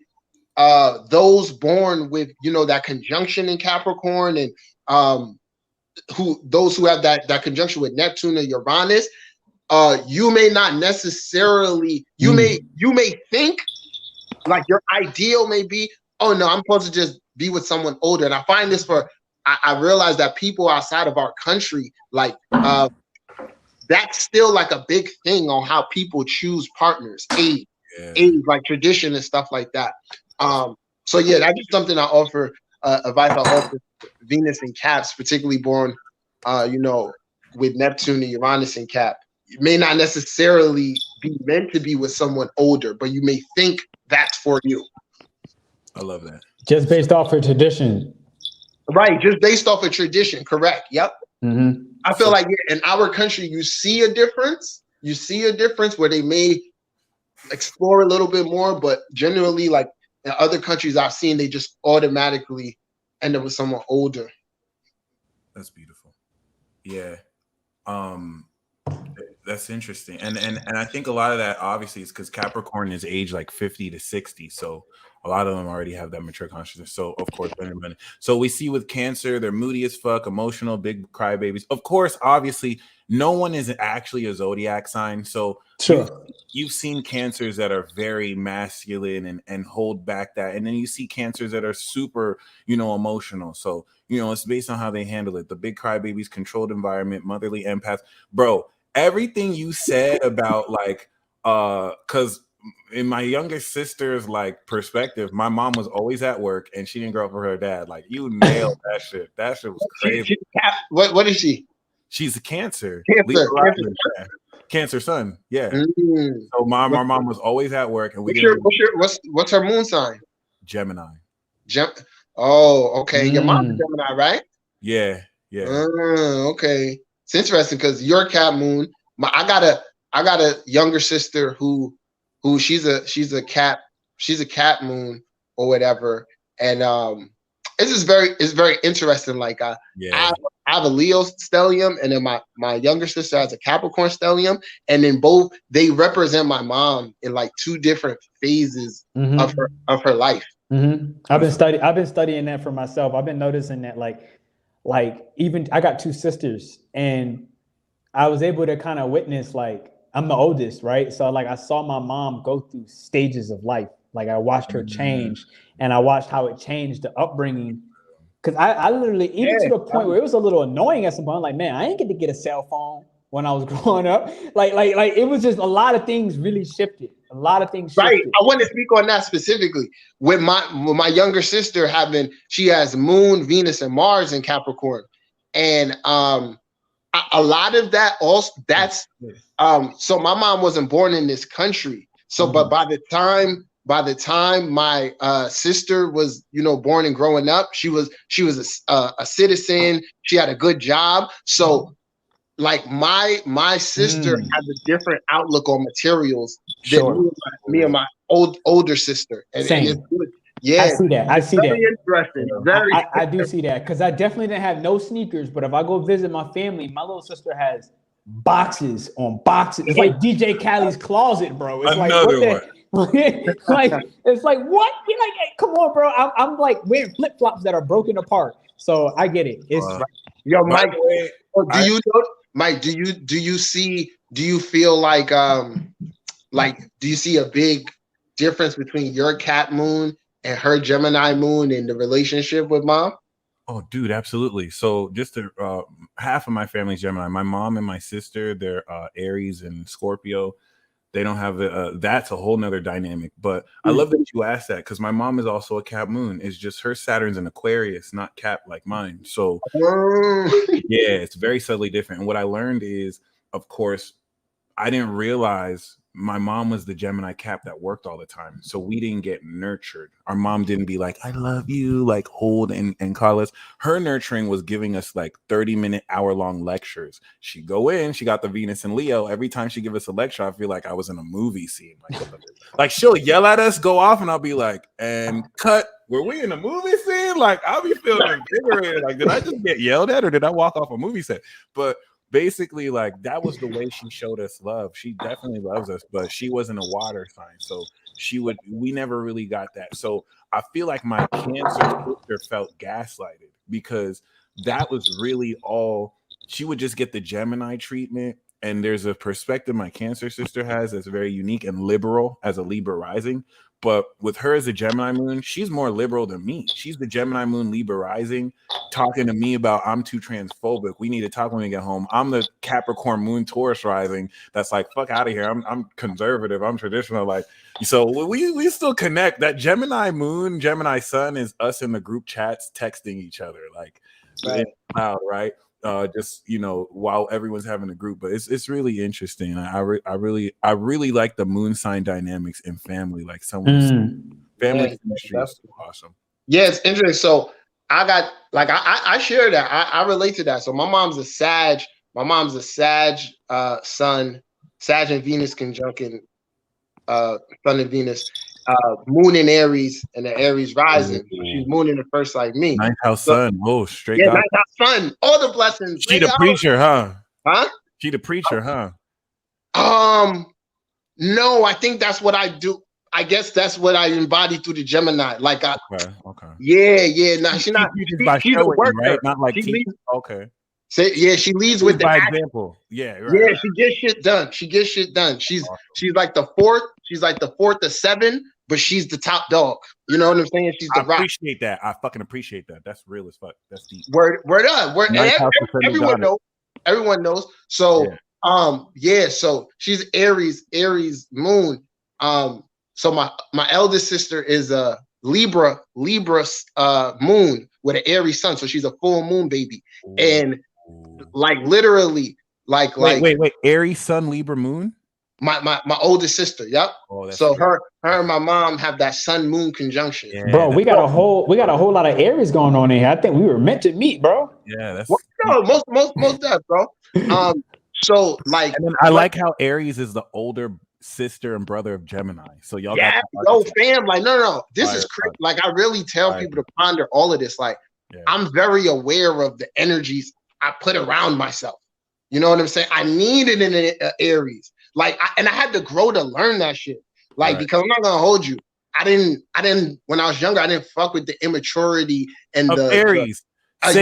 those born with that conjunction in Capricorn, and those who have that conjunction with Neptune and Uranus, you may not necessarily you may think like your ideal may be, oh no, I'm supposed to just be with someone older. And I find this I realize that people outside of our country, like that's still like a big thing on how people choose partners, age, like tradition and stuff like that. So yeah, that's just something I offer, advice I offer Venus and Caps, particularly born, with Neptune and Uranus and Cap. You may not necessarily be meant to be with someone older, but you may think that's for you. I love that. Just based off of tradition. Right, just based off of tradition, correct. Yep. Mm-hmm. I feel like in our country, you see a difference. You see a difference where they may explore a little bit more, but generally, like in other countries I've seen, they just automatically end up with someone older. That's beautiful. Yeah. That's interesting. And I think a lot of that obviously is because Capricorn is aged like 50 to 60. So a lot of them already have that mature consciousness. So of course, so we see with Cancer, they're moody as fuck, emotional, big crybabies. Of course, obviously, no one is actually a zodiac sign. So sure, you've seen Cancers that are very masculine and hold back that. And then you see Cancers that are super, emotional. So, it's based on how they handle it. The big crybabies, controlled environment, motherly empath. Bro, everything you said about like, because in my younger sister's like perspective, my mom was always at work and she didn't grow up with her dad. Like, you nailed that shit. That shit was crazy. What is she? She's a Cancer. Cancer sun. Yeah. So my mom was always at work, and what's her moon sign? Gemini. Oh, okay. Your mom's Gemini, right? Yeah. Okay. It's interesting because your Cap moon. I got a younger sister who she's a Cap moon or whatever, and it's very interesting. Like I have a Leo stellium, and then my younger sister has a Capricorn stellium, and then both they represent my mom in like two different phases of her life. Mm-hmm. I've been studying that for myself. I've been noticing that like even I got two sisters, and I was able to kind of witness, like, I'm the oldest, right? So like I saw my mom go through stages of life. Like I watched her change, and I watched how it changed the upbringing. Because I literally, even to the point where it was a little annoying at some point, like, man, I ain't get a cell phone when I was growing up. Like it was just a lot of things really shifted. A lot of things shifted. Right. I want to speak on that specifically. With my younger sister she has Moon, Venus, and Mars in Capricorn. And a lot of that also so my mom wasn't born in this country. So but by the time my sister was born and growing up, she was a citizen. She had a good job. So like my sister has a different outlook on materials than me and my older sister. And it's good. Yeah, I see that. Very interesting. Very. I do see that, because I definitely didn't have no sneakers. But if I go visit my family, my little sister has boxes on boxes. It's like DJ Khaled's closet, bro. It's another one. It's like what? You're like, hey, come on, bro. I'm like wearing flip flops that are broken apart. So I get it. It's yo, Mike. Mike, do you feel like do you see a big difference between your Cat moon and her Gemini moon in the relationship with mom? Oh, dude, absolutely. So just half of my family's Gemini. My mom and my sister, they're Aries and Scorpio. They don't have that's a whole nother dynamic. But I love that you asked that because my mom is also a Cap moon. It's just her Saturn's in Aquarius, not Cap like mine. So yeah, it's very subtly different. And what I learned is, of course, I didn't realize my mom was the Gemini Cap that worked all the time. So we didn't get nurtured. Our mom didn't be like, I love you, like hold and call us. Her nurturing was giving us like 30-minute, hour-long lectures. She'd go in, she got the Venus and Leo. Every time she give us a lecture, I feel like I was in a movie scene. Like she'll yell at us, go off, and I'll be like, and cut. Were we in a movie scene? Like I'll be feeling invigorated. Like, did I just get yelled at or did I walk off a movie set? But basically, like that was the way she showed us love. She definitely loves us, but she wasn't a water sign, so we never really got that. So I feel like my Cancer sister felt gaslighted because that was really all she would just get the Gemini treatment. And there's a perspective my Cancer sister has that's very unique and liberal as a Libra rising. But with her as a Gemini moon, she's more liberal than me. She's the Gemini moon Libra rising, talking to me about I'm too transphobic. We need to talk when we get home. I'm the Capricorn moon Taurus rising that's like, fuck out of here. I'm conservative. I'm traditional. Like, so we still connect. That Gemini moon, Gemini sun is us in the group chats texting each other. Like, right. Loud, right? Just while everyone's having a group, but it's really interesting. I really like the moon sign dynamics in family. Like someone's family chemistry is awesome. Yeah, it's interesting. So I got I share that. I relate to that. So my mom's a Sag. My mom's a Sag sun, Sag and Venus conjunction, sun and Venus. Moon in Aries and the Aries rising. She's moon in the first like me. Ninth house sun. Oh, straight up. Ninth house sun. All the blessings. She the preacher, huh? Huh? She the preacher, huh? No, I think that's what I do. I guess that's what I embody through the Gemini. Like okay. Yeah. No, she's not. She's a worker, right? Not like okay. So, yeah, she leads with by example. Yeah, right. Yeah, she gets shit done. She's awesome. She's like the fourth. She's like the fourth of seven, but she's the top dog. You know what I'm saying? She's the rock. Appreciate that. I fucking appreciate that. That's real as fuck. That's deep. Word up. Everyone knows. Everyone knows. So so she's Aries moon. So my eldest sister is a Libra moon with an Aries sun. So she's a full moon baby. Ooh. And like literally, wait, Aries sun, Libra moon. My oldest sister, yep. Oh, so her and my mom have that sun moon conjunction. Yeah, bro, we got a whole lot of Aries going on in here. I think we were meant to meet, bro. Yeah, that's most that, bro. So like, and then I like how Aries is the older sister and brother of Gemini. So y'all fam, like no. This is crazy. Like I really tell people to ponder all of this. Like I'm very aware of the energies I put around myself. You know what I'm saying? I need it in an Aries. Like, I had to grow to learn that shit. Like, because I'm not gonna hold you. I didn't. When I was younger, I didn't fuck with the immaturity and the Aries. I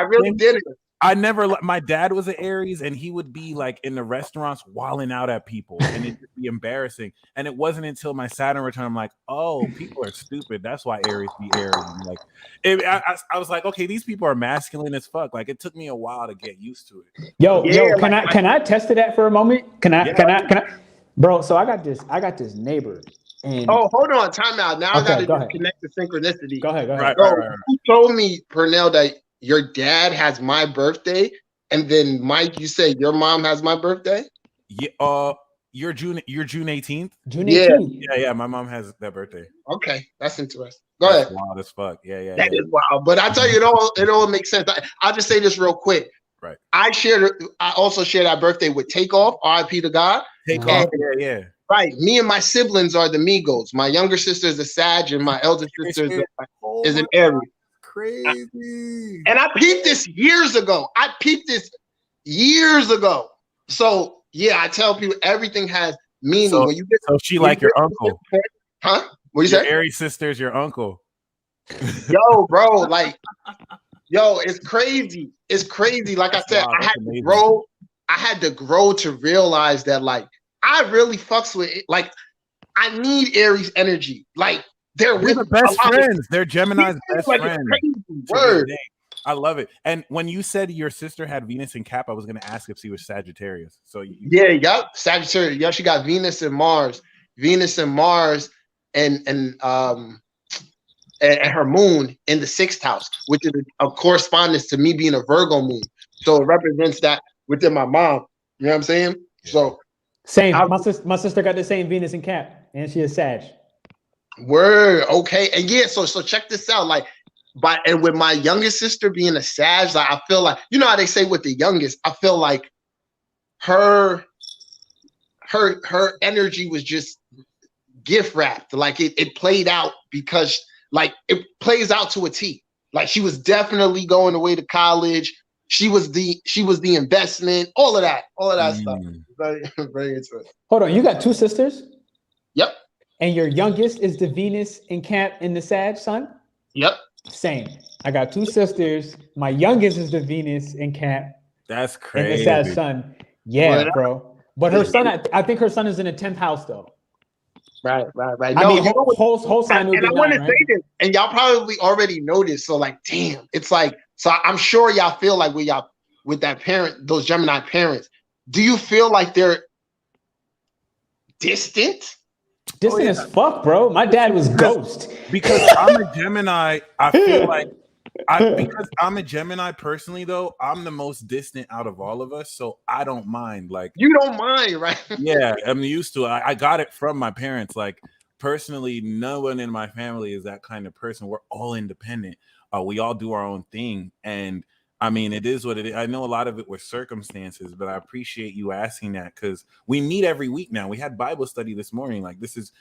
really didn't. I never. My dad was an Aries, and he would be like in the restaurants wilding out at people, and it'd be embarrassing. And it wasn't until my Saturn return, I'm like, oh, people are stupid. That's why Aries be Aries. And like, I was like, okay, these people are masculine as fuck. Like, it took me a while to get used to it. Yo, can I test to that for a moment? Can I? Bro, so I got this neighbor. And hold on, time out. Now I gotta connect the synchronicity. Go ahead. Right. Who told me, Pernell, that your dad has my birthday, and then Mike, you say your mom has my birthday? Yeah. You're June 18th. June 18th. Yeah. My mom has that birthday. Okay, that's interesting. Go ahead. Wild as fuck. Yeah. That is wild. But I tell you, it all makes sense. I'll just say this real quick. Right. I also shared our birthday with Takeoff. R.I.P. to God. Takeoff. Yeah. Right. Me and my siblings are the Migos. My younger sister is a Sag, and my elder sister is an Aries. Crazy. And I peeped this years ago. So yeah, I tell people everything has meaning. So, when you get, so she like your uncle. Huh? What you say? Aries sister's your uncle. Yo, bro, like, it's crazy. It's crazy. Like I said, I had to grow to realize that, like, I really fucks with it. Like, I need Aries energy. Like, they're the best friends. They're Gemini's best friends. Word. I love it. And when you said your sister had Venus in Cap, I was going to ask if she was Sagittarius. So yep, Sagittarius. Yeah, she got Venus and Mars, and her moon in the 6th house, which is a correspondence to me being a Virgo moon. So it represents that within my mom. You know what I'm saying? Yeah. So same. My sister got the same Venus in Cap, and she is Sag. Word. Okay. And yeah, so check this out. Like, and with my youngest sister being a Sag, like, I feel like, you know how they say with the youngest, I feel like her energy was just gift wrapped. Like it played out because like it plays out to a T. Like she was definitely going away to college. She was the investment, all of that stuff. Very, very interesting. Hold on, you got 2 sisters? Yep. And your youngest is the Venus in Cap in the Sag sun? Yep. Same. I got 2 sisters. My youngest is the Venus in Cap. That's crazy. In the Sag sun. Yeah, bro. But her son, I think her son is in the 10th house though. Right. I mean, whole sign. And I want to say this, and y'all probably already noticed. So, like, damn, it's like, so I'm sure y'all feel like with that parent, those Gemini parents. Do you feel like they're distant? Distant as fuck, bro. My dad was ghost. Because I'm a Gemini, I feel like because I'm a Gemini personally, though, I'm the most distant out of all of us, so I don't mind. Like, you don't mind, right? Yeah, I'm used to it. I got it from my parents. Like, personally, no one in my family is that kind of person. We're all independent. We all do our own thing, and I mean, it is what it is. I know a lot of it was circumstances, but I appreciate you asking that because we meet every week now. We had Bible study this morning. Like, this is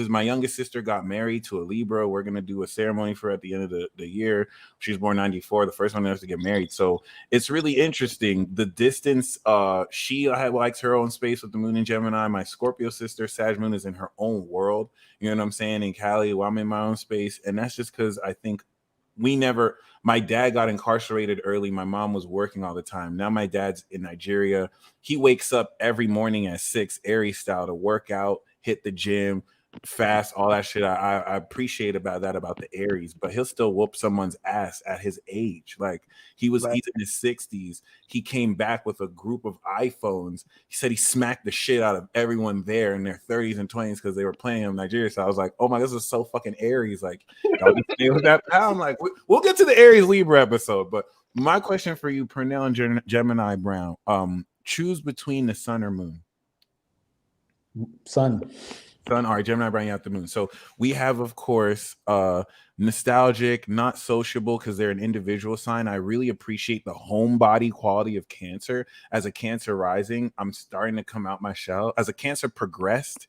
my youngest sister got married to a Libra. We're gonna do a ceremony for her at the end of the year. She's born 94, the first one that has to get married. So it's really interesting. The distance. She likes her own space with the moon in Gemini. My Scorpio sister, Sag moon, is in her own world. You know what I'm saying? In Cali, while I'm in my own space, and that's just because I think. My dad got incarcerated early. My mom was working all the time. Now my dad's in Nigeria. He wakes up every morning at 6 Aries style to work out, hit the gym, fast, all that shit. I appreciate about the Aries, but he'll still whoop someone's ass at his age. Like he's in his 60s. He came back with a group of iPhones. He said he smacked the shit out of everyone there in their 30s and 20s because they were playing in Nigeria. So I was like, oh my, this is so fucking Aries. Like, y'all just stay with that. I'm like, we'll get to the Aries Libra episode. But my question for you, Pernell and Gemini Brown, choose between the sun or moon. Sun. All right, Gemini Brown, you have the moon. So we have, of course, nostalgic, not sociable because they're an individual sign. I really appreciate the homebody quality of Cancer. As a Cancer rising, I'm starting to come out my shell. As a Cancer progressed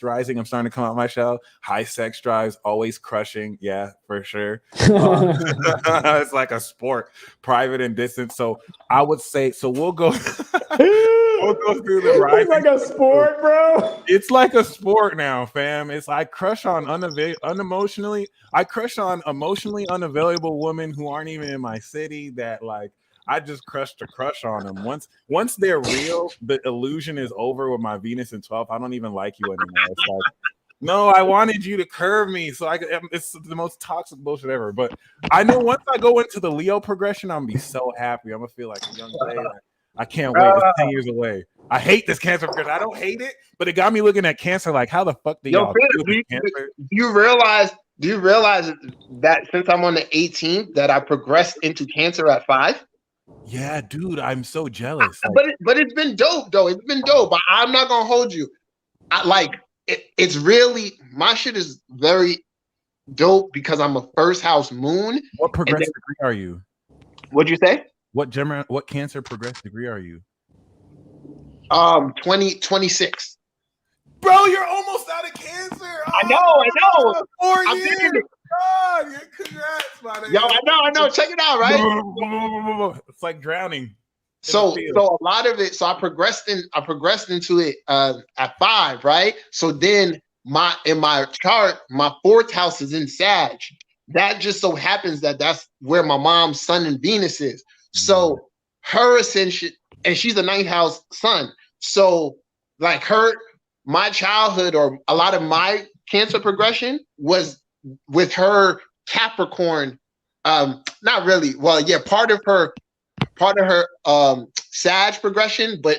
rising, I'm starting to come out my shell. High sex drives, always crushing. Yeah, for sure. It's like a sport, private and distant. So I would say, so we'll go. We'll go through the rising. It's like a sport, bro. It's like a sport now, fam. It's I crush on emotionally unavailable women who aren't even in my city that like I just crush on them. Once they're real, the illusion is over with my Venus in 12th. I don't even like you anymore. It's like, no, I wanted you to curve me. So it's the most toxic bullshit ever. But I know once I go into the Leo progression, I'm gonna be so happy. I'm gonna feel like a young lady. I can't wait. It's 10 years away. I hate this Cancer because I don't hate it, but it got me looking at Cancer like, how the fuck do y'all do you realize that since I'm on the 18th that I progressed into Cancer at 5? Yeah, dude, I'm so jealous. But it's been dope though. It's been dope. But I'm not gonna hold you. It's really my shit is very dope because I'm a first house moon. What progressive degree are you? What'd you say? What Cancer progressive degree are you? 26. Bro, you're almost out of Cancer. Oh, I know. 4 years. God, yeah, congrats, man. Yo, I know. Check it out, right? It's like drowning. So a lot of it. So I progressed into it at 5, right? So then in my chart, my 4th house is in Sag. That just so happens that that's where my mom's sun and Venus is. So her ascension, and she's a 9th house sun. So like my childhood or a lot of my Cancer progression was with her Capricorn not really. Well, yeah, part of her Sag progression, but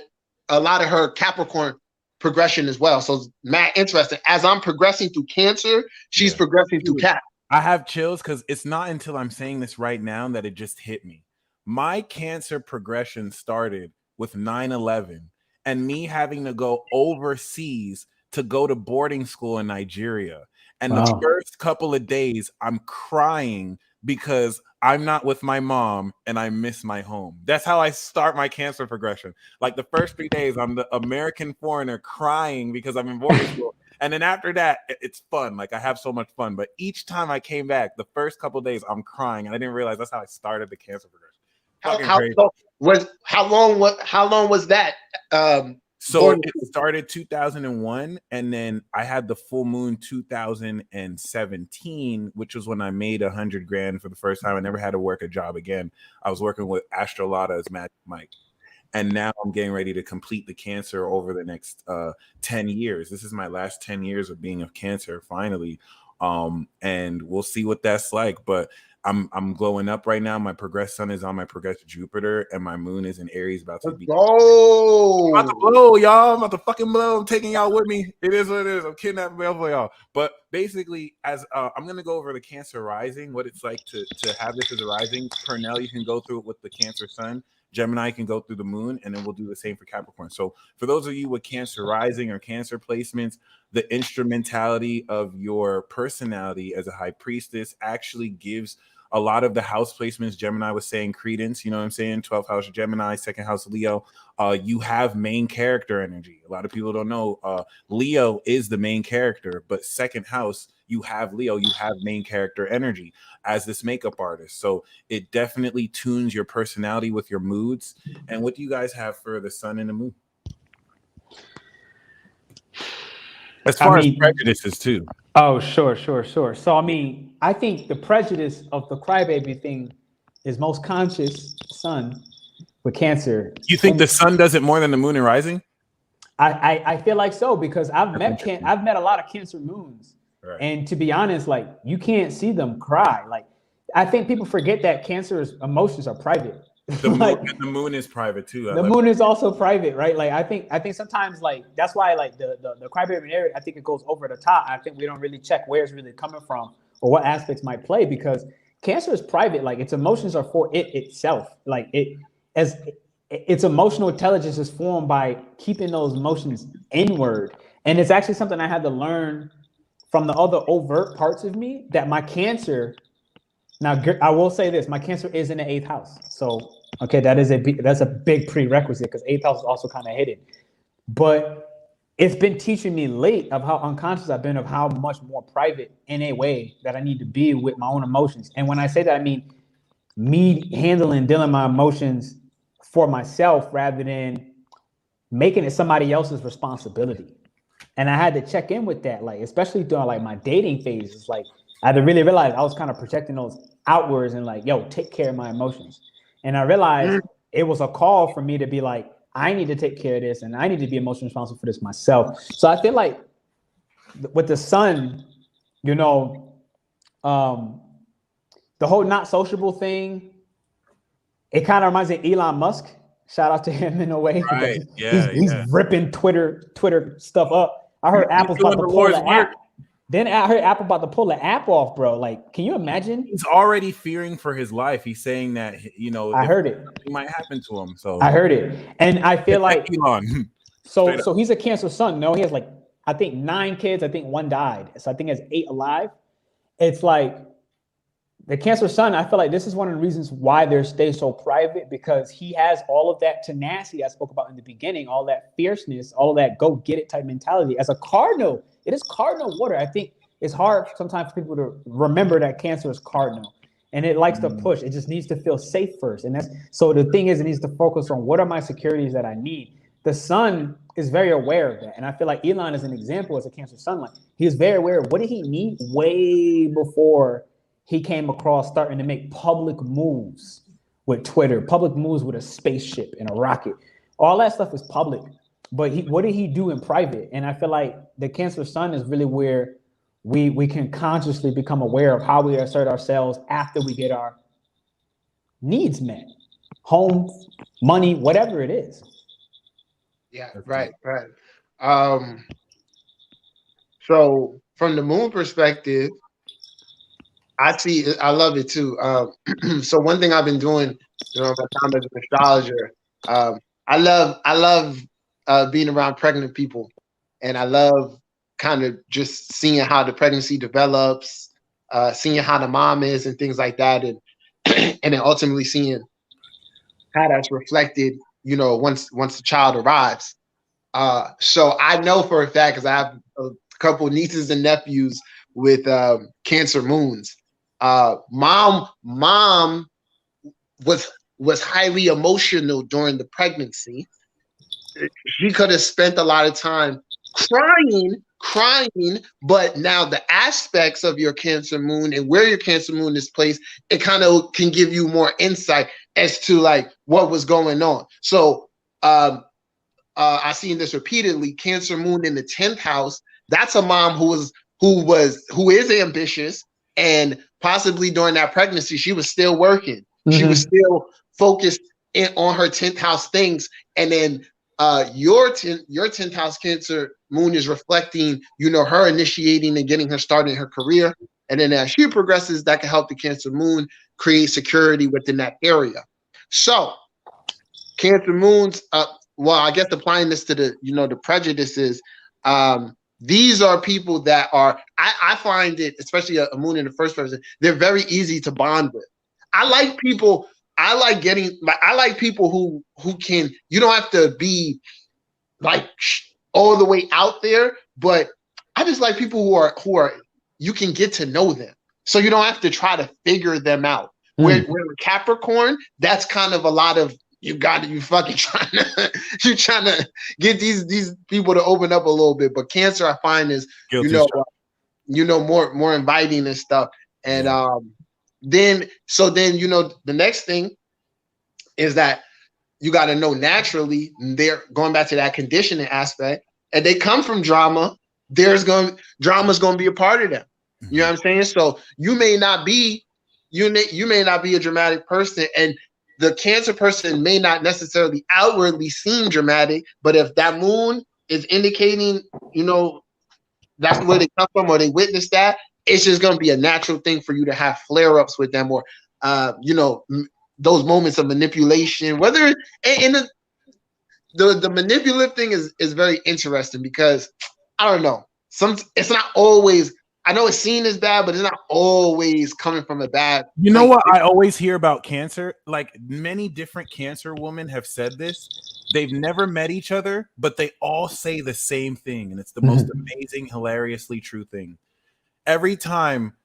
a lot of her Capricorn progression as well. So it's mad interesting. As I'm progressing through Cancer, she's progressing through Cap. I have chills because it's not until I'm saying this right now that it just hit me. My Cancer progression started with 9/11 and me having to go overseas to go to boarding school in Nigeria. And the first couple of days, I'm crying because I'm not with my mom and I miss my home. That's how I start my Cancer progression. Like the first 3 days, I'm the American foreigner crying because I'm in boarding school. And then after that, it's fun. Like I have so much fun. But each time I came back, the first couple of days, I'm crying. And I didn't realize that's how I started the Cancer progression. How long was that? So it started 2001, and then I had the full moon 2017, which was when I made $100,000 for the first time. I never had to work a job again. I was working with Astrological as Magic Mike, and now I'm getting ready to complete the Cancer over the next 10 years. This is my last 10 years of being of Cancer finally, and we'll see what that's like. But I'm glowing up right now. My progressed sun is on my progressed Jupiter, and my moon is in Aries, about to be. Oh, I'm about to blow, y'all. I'm about to fucking blow. I'm taking y'all with me. It is what it is. I'm kidnapping for y'all. But basically, as I'm gonna go over the Cancer rising, what it's like to have this as a rising. Pernell, you can go through it with the Cancer sun. Gemini can go through the moon, and then we'll do the same for Capricorn. So for those of you with Cancer rising or Cancer placements, the instrumentality of your personality as a high priestess actually gives a lot of the house placements. Gemini was saying credence, you know what I'm saying? 12th house Gemini, 2nd house Leo. You have main character energy. A lot of people don't know Leo is the main character, but 2nd house, you have Leo, you have main character energy as this makeup artist. So it definitely tunes your personality with your moods. And what do you guys have for the sun and the moon? As far as prejudices too. Oh, sure. So, I mean, I think the prejudice of the crybaby thing is most conscious sun with Cancer. You think the sun does it more than the moon and rising? I feel like so, because I've met a lot of Cancer moons. Right. And to be honest, like you can't see them cry. Like I think people forget that Cancer's emotions are private. The moon is private too. The moon is also private, right? Like I think sometimes like that's why like the crybaby narrative, I think it goes over the top. I think we don't really check where it's really coming from or what aspects might play, because Cancer is private. Like its emotions are for it itself. Like its emotional intelligence is formed by keeping those emotions inward. And it's actually something I had to learn from the other overt parts of me, that my Cancer. Now, I will say this: my Cancer is in the 8th house, so okay, that's a big prerequisite, because 8th house is also kind of hidden. But it's been teaching me late of how unconscious I've been of how much more private in a way that I need to be with my own emotions. And when I say that, I mean me dealing my emotions for myself rather than making it somebody else's responsibility. And I had to check in with that, like especially during like my dating phase. It's like I had to really realize I was kind of projecting those outwards and like, yo, take care of my emotions. And I realized it was a call for me to be like, I need to take care of this, and I need to be emotionally responsible for this myself. So I feel like with the sun, you know, the whole not sociable thing, it kind of reminds me of Elon Musk. Shout out to him in a way. Right. He's ripping Twitter stuff up. I heard Apple's about to pull the app. Then I heard Apple about to pull the app off, bro. Like, can you imagine? He's already fearing for his life. He's saying that, you know, I heard it might happen to him. So I heard it, and I feel like Elon. So he's a Cancer sun. No, he has like I think 9 kids. I think 1 died. So I think he has 8 alive. It's like the Cancer sun. I feel like this is one of the reasons why they stay so private, because he has all of that tenacity I spoke about in the beginning, all that fierceness, all of that go get it type mentality. As a cardinal, it is cardinal water. I think it's hard sometimes for people to remember that Cancer is cardinal, and it likes to push. It just needs to feel safe first. And that's so the thing is, it needs to focus on what are my securities that I need. The sun is very aware of that. And I feel like Elon is an example as a Cancer sun. Like he is very aware of what did he need way before he came across starting to make public moves with Twitter, public moves with a spaceship and a rocket. All that stuff is public. But what did he do in private? And I feel like the Cancer sun is really where we can consciously become aware of how we assert ourselves after we get our needs met, home, money, whatever it is. Yeah, right. So from the moon perspective, I love it too. So one thing I've been doing, my time as an astrologer, I love being around pregnant people, and I love kind of just seeing how the pregnancy develops, seeing how the mom is and things like that, and and then ultimately seeing how that's reflected, once the child arrives. So I know for a fact, because I have a couple nieces and nephews with Cancer moons. Mom was highly emotional during the pregnancy. She could have spent a lot of time crying, but now the aspects of your Cancer moon and where your Cancer moon is placed, it kind of can give you more insight as to like what was going on. So I've seen this repeatedly. Cancer moon in the 10th house, that's a mom who is ambitious, and possibly during that pregnancy she was still working. Mm-hmm. She was still focused on her 10th house things, and then your 10th house Cancer moon is reflecting, her initiating and getting her started in her career, and then as she progresses, that can help the Cancer moon create security within that area. So Cancer moons, well, I guess applying this to the prejudices, these are people that are, I find it, especially a moon in the first person, they're very easy to bond with. I like people who can, you don't have to be like all the way out there, but I just like people who are you can get to know them. So you don't have to try to figure them out. Where Capricorn, that's kind of a lot of, you fucking trying to get these people to open up a little bit. But Cancer, I find, is more inviting and stuff. And then the next thing is that you got to know naturally, they're going back to that conditioning aspect, and they come from drama. Drama's going to be a part of them. You know what I'm saying? So you may not be a dramatic person, and the Cancer person may not necessarily outwardly seem dramatic, but if that moon is indicating, that's where they come from, or they witness that, it's just going to be a natural thing for you to have flare-ups with them, or those moments of manipulation. Whether and the manipulative thing is very interesting, because I don't know, it's not always. I know it's seen as bad, but it's not always coming from a bad. You know what I always hear about Cancer? Like, many different Cancer women have said this. They've never met each other, but they all say the same thing. And it's the most amazing, hilariously true thing. Every time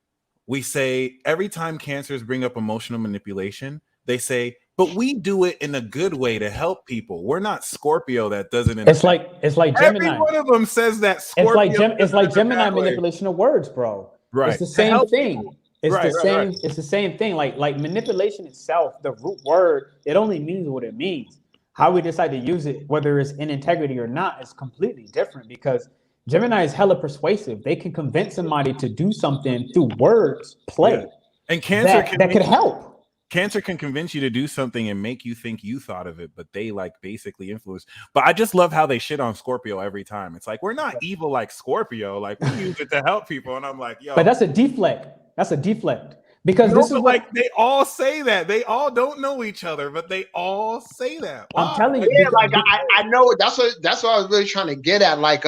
Cancers bring up emotional manipulation, they say, but we do it in a good way to help people. We're not Scorpio that doesn't. It's like Gemini. Every one of them says that Scorpio. It's like Gemini manipulation of words, bro. Right. It's the same thing. It's the same thing. Like manipulation itself, the root word, it only means what it means. How we decide to use it, whether it's in integrity or not, is completely different, because Gemini is hella persuasive. They can convince somebody to do something through words, play. Yeah. And Cancer that could help. Cancer can convince you to do something and make you think you thought of it, but they basically influence. But I just love how they shit on Scorpio every time. It's like, we're not evil like Scorpio. Like, we use it to help people. And I'm like, yo. But that's a deflect. Because this is like they all say that. They all don't know each other, but they all say that. Wow. I'm telling you. Yeah, like I know that's what I was really trying to get at. Like,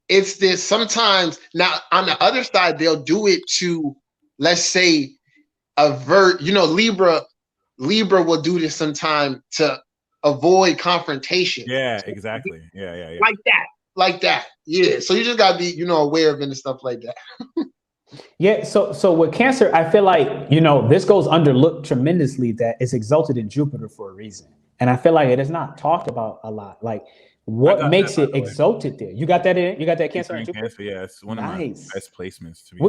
it's this sometimes. Now on the other side, they'll do it to, let's say, avert, Libra will do this sometime to avoid confrontation. Yeah, exactly. Yeah. Like that. Yeah. So you just gotta be, aware of it and stuff like that. Yeah. So with Cancer, I feel like, this goes underlooked tremendously, that it's exalted in Jupiter for a reason. And I feel like it is not talked about a lot. Like, what makes it exalted there? You got that in? You got that Cancer in Jupiter? Cancer, yeah, it's one of my best placements. To be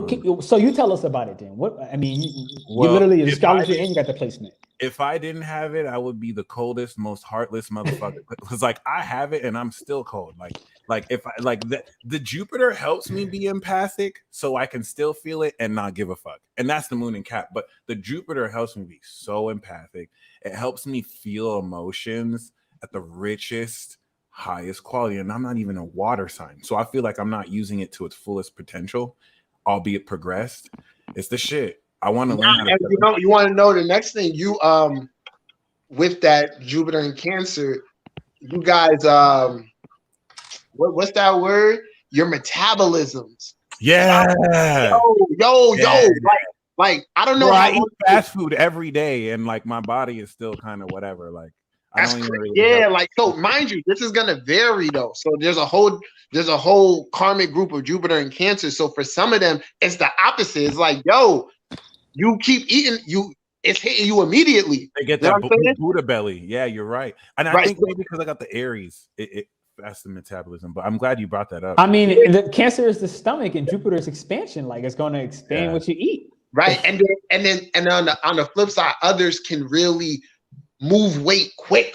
so you tell us about it then. You literally is astrology and you got the placement. If I didn't have it, I would be the coldest, most heartless motherfucker. It's like, I have it and I'm still cold. Like Like if I like the Jupiter helps me be empathic so I can still feel it and not give a fuck. And that's the moon and Cap. But the Jupiter helps me be so empathic. It helps me feel emotions at the richest, highest quality. And I'm not even a water sign. So I feel like I'm not using it to its fullest potential, albeit progressed. It's the shit. I want to learn how to you want to know the next thing you with that Jupiter and Cancer, you guys what's that word? Your metabolisms. Yeah. Yo. Like I don't know. Bro, I eat fast food every day, and like my body is still kind of whatever. Like I don't even really like so. Mind you, this is gonna vary though. So there's a whole karmic group of Jupiter and Cancer. So for some of them, it's the opposite. It's like, yo, you keep eating, it's hitting you immediately. They get that Buddha belly. Yeah, you're right. And I think maybe because I got the Aries, it that's the metabolism. But I'm glad you brought that up. I mean, the Cancer is the stomach, and Jupiter's expansion. Like it's going to expand what you eat. Right, and then on the flip side, others can really move weight quick.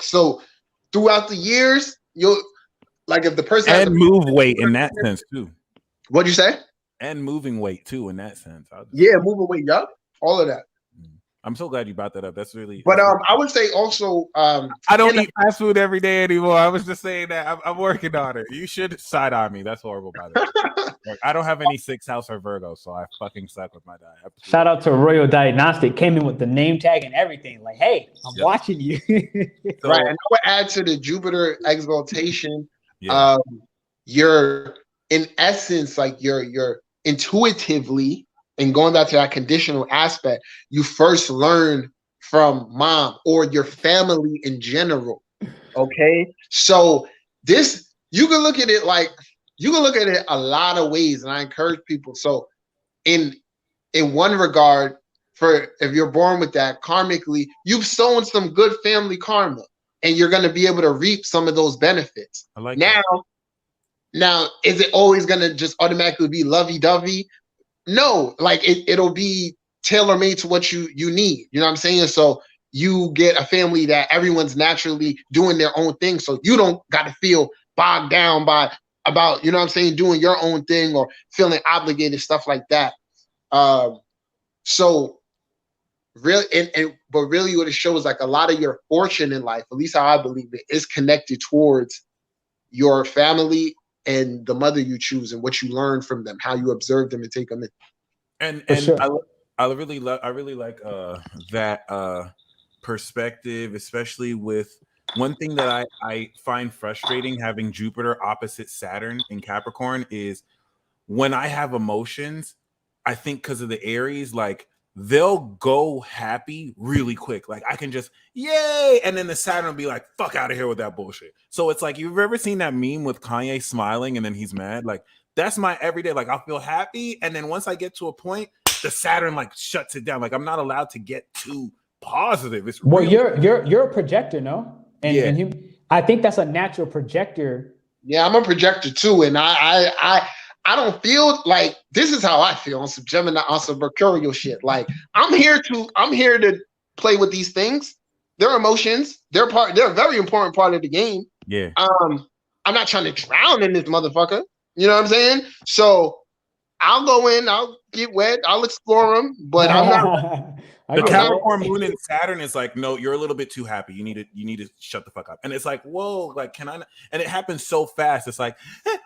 So throughout the years, you'll like if the person and move weight in that sense too. What'd you say? And moving weight too in that sense. Moving weight, yup, all of that. I'm so glad you brought that up. That's really. But I would say also, I don't eat fast food every day anymore. I was just saying that I'm working on it. You should side eye me. That's horrible, by the way. Like, I don't have any 6th house or Virgo, so I fucking suck with my diet. Absolutely. Shout out to Royal Diagnostic. Came in with the name tag and everything. Like, hey, I'm watching you. So, right, and I would add to the Jupiter exaltation. You're in essence like you're intuitively. And going back to that conditional aspect, you first learn from mom or your family in general. Okay. So this, you can look at it a lot of ways. And I encourage people. So in one regard, for if you're born with that karmically, you've sown some good family karma and you're going to be able to reap some of those benefits. I like now, is it always going to just automatically be lovey-dovey? No, like it'll be tailor-made to what you need. You know what I'm saying? So you get a family that everyone's naturally doing their own thing. So you don't got to feel bogged down about, you know what I'm saying, doing your own thing or feeling obligated, stuff like that. So really, but really what it shows, like a lot of your fortune in life, at least how I believe it, is connected towards your family and the mother you choose and what you learn from them, how you observe them and take them in. And I really like that perspective, especially with one thing that I find frustrating having Jupiter opposite Saturn in Capricorn is when I have emotions, I think because of the Aries, like they'll go happy really quick. Like I can just, yay. And then the Saturn will be like, fuck out of here with that bullshit. So it's like, you've ever seen that meme with Kanye smiling and then he's mad? Like that's my everyday. Like I'll feel happy. And then once I get to a point, the Saturn like shuts it down. Like I'm not allowed to get too positive. It's well, you're a projector, no? And I think that's a natural projector. Yeah, I'm a projector too. And I don't feel like this is how I feel on some Gemini, on some mercurial shit. Like I'm here to play with these things. They're emotions. They're a very important part of the game. Yeah. I'm not trying to drown in this motherfucker. You know what I'm saying? So I'll go in, I'll get wet, I'll explore them, but I'm not. The Capricorn moon and Saturn is like, no, you're a little bit too happy. You need to shut the fuck up. And it's like, whoa, like, can I? And it happens so fast. It's like,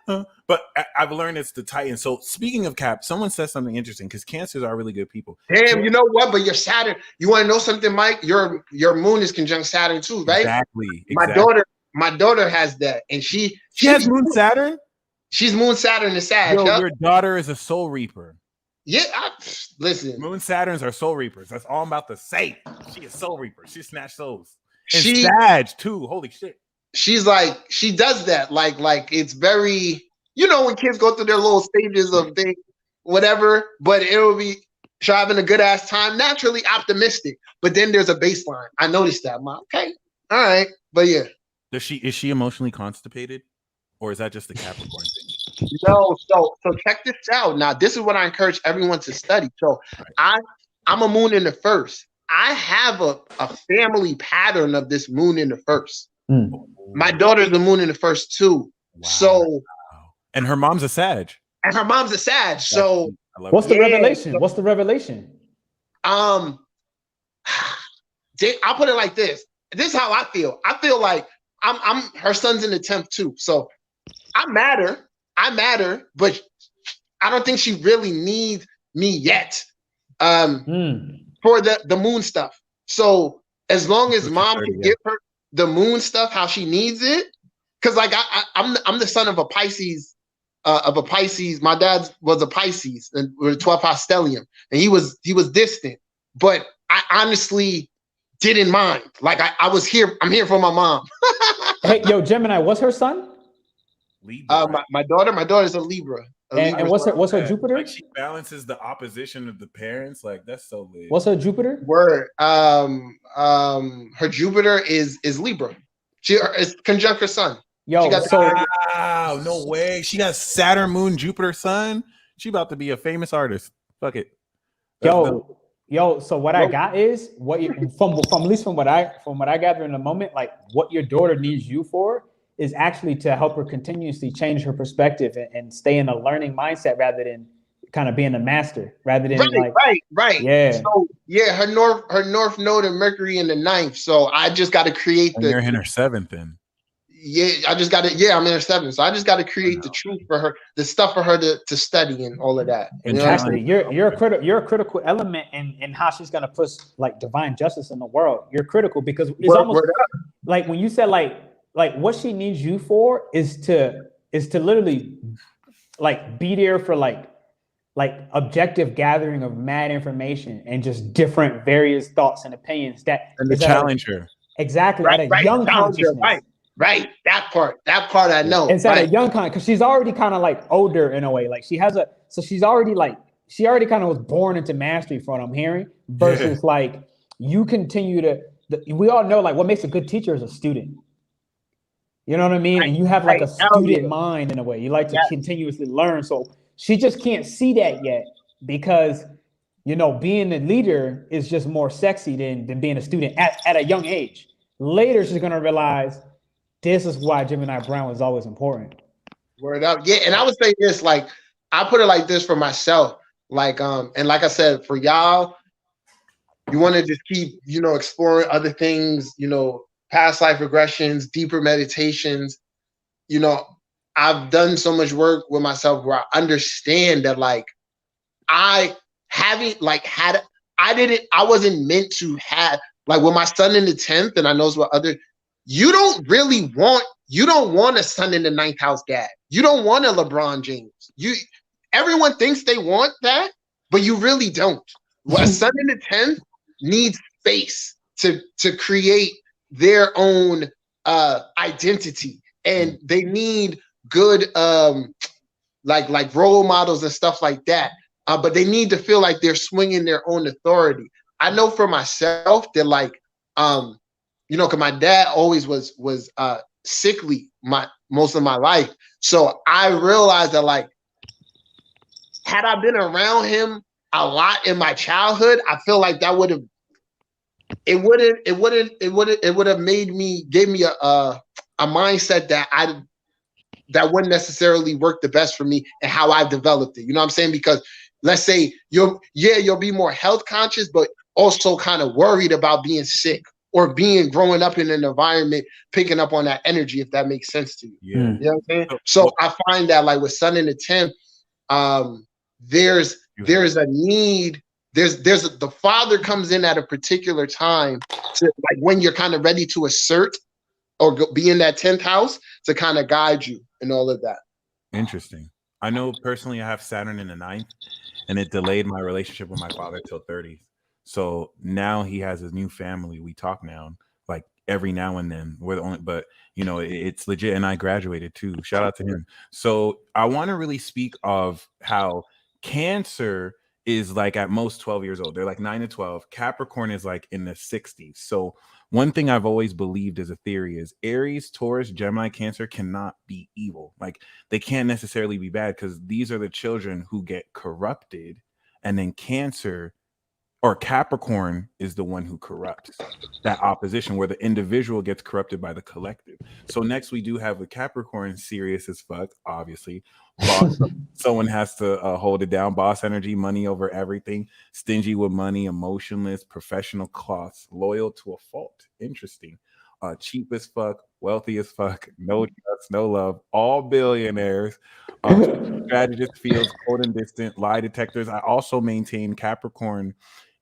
but I've learned it's the Titan. So speaking of Cap, someone said something interesting because Cancers are really good people. Damn, you know what? But your Saturn, you want to know something, Mike? Your moon is conjunct Saturn too, right? Exactly. My daughter has that, and she has moon Saturn. She's moon Saturn and Sag. Yo, your daughter is a soul reaper. Yeah, listen. Moon Saturns are soul reapers. That's all I'm about to say. She is soul reaper. She snatched souls. And she Sag too. Holy shit. She's like, she does that. Like it's very, you know, when kids go through their little stages of things, whatever, but it'll be she's having a good ass time, naturally optimistic. But then there's a baseline. I noticed that. I'm like, okay, all right. But yeah. Is she emotionally constipated? Or is that just the Capricorn thing? No, so check this out. Now, this is what I encourage everyone to study. So I'm a moon in the first. I have a family pattern of this moon in the first. My daughter's the moon in the first two. Wow. So, and her mom's a Sag. And her mom's a Sag. So, what's the revelation? What's the revelation? I'll put it like this. This is how I feel. I feel like I'm her son's in the 10th too. So I matter, but I don't think she really needs me yet. For the moon stuff. So as long as mom can give her the moon stuff how she needs it, because like I'm the son of a Pisces. My dad was a Pisces and we're 12th house stellium, and he was distant, but I honestly didn't mind. Like I was here. I'm here for my mom. Hey, yo, Gemini, what's her son? Libra. My daughter's a Libra. And what's her Jupiter? Like she balances the opposition of the parents. Like that's so lit. What's her Jupiter? Word. Her Jupiter is Libra. She is conjunct her sun. Yo, wow, no way. She got Saturn, Moon, Jupiter, Sun. She about to be a famous artist. Fuck it. Yo. So what I got is what you from at least from what I gather in the moment, like what your daughter needs you for is actually to help her continuously change her perspective and stay in a learning mindset rather than kind of being a master, rather than right. Yeah. So yeah, her north node and Mercury in the 9th. So I just got to create you're in her 7th then. Yeah, I'm in her 7th. So I just got to create the truth for her, the stuff for her to study and all of that. Exactly. You're a critical element in how she's gonna push like divine justice in the world. You're critical because it's almost like when you said like what she needs you for is to literally like be there for like objective gathering of mad information and just different various thoughts and opinions and to challenge her. Exactly. At a young consciousness. Right. That part I know. It's at a young because she's already kind of like older in a way. Like she already kind of was born into mastery from what I'm hearing versus like you continue we all know like what makes a good teacher is a student. You know what I mean? And you have like a student mind in a way. You like to continuously learn. So she just can't see that yet because, you know, being a leader is just more sexy than being a student at a young age. Later, she's going to realize this is why Gemini Brown was always important. Word up. Yeah. And I would say this, like, I put it like this for myself. Like, and like I said, for y'all, you want to just keep, you know, exploring other things, you know, past life regressions, deeper meditations. You know, I've done so much work with myself where I understand that like I wasn't meant to have like with my son in the 10th, and I know what other you don't want a son in the 9th house dad. You don't want a LeBron James. Everyone thinks they want that, but you really don't. Well, a son in the 10th needs space to create their own identity, and they need good like role models and stuff like that. But they need to feel like they're swinging their own authority. I know for myself that like you know, because my dad always was sickly most of my life, so I realized that like had I been around him a lot in my childhood, I feel like that would have gave me a mindset that wouldn't necessarily work the best for me and how I've developed it. You know what I'm saying? Because let's say you'll be more health conscious, but also kind of worried about being sick or growing up in an environment, picking up on that energy, if that makes sense to you. Yeah. You know what I'm saying? So I find that like with Sun in the 10th, there's a need. The father comes in at a particular time to like when you're kind of ready to assert or be in that 10th house to kind of guide you and all of that. Interesting. I know personally I have Saturn in the 9th, and it delayed my relationship with my father till 30. So now he has his new family. We talk now, like every now and then. We're the only, but you know, it's legit. And I graduated too. Shout out to him. So I want to really speak of how Cancer is like at most 12 years old. They're like 9 to 12. Capricorn is like in the 60s. So one thing I've always believed as a theory is Aries, Taurus, Gemini, Cancer cannot be evil. Like they can't necessarily be bad because these are the children who get corrupted, and then Cancer or Capricorn is the one who corrupts. That opposition where the individual gets corrupted by the collective. So next we do have a Capricorn, serious as fuck, obviously. Someone has to hold it down. Boss energy, money over everything. Stingy with money, emotionless, professional class, loyal to a fault. Interesting. Cheap as fuck, wealthy as fuck, no trust, no love, all billionaires. Strategist, fields, cold and distant, lie detectors. I also maintain Capricorn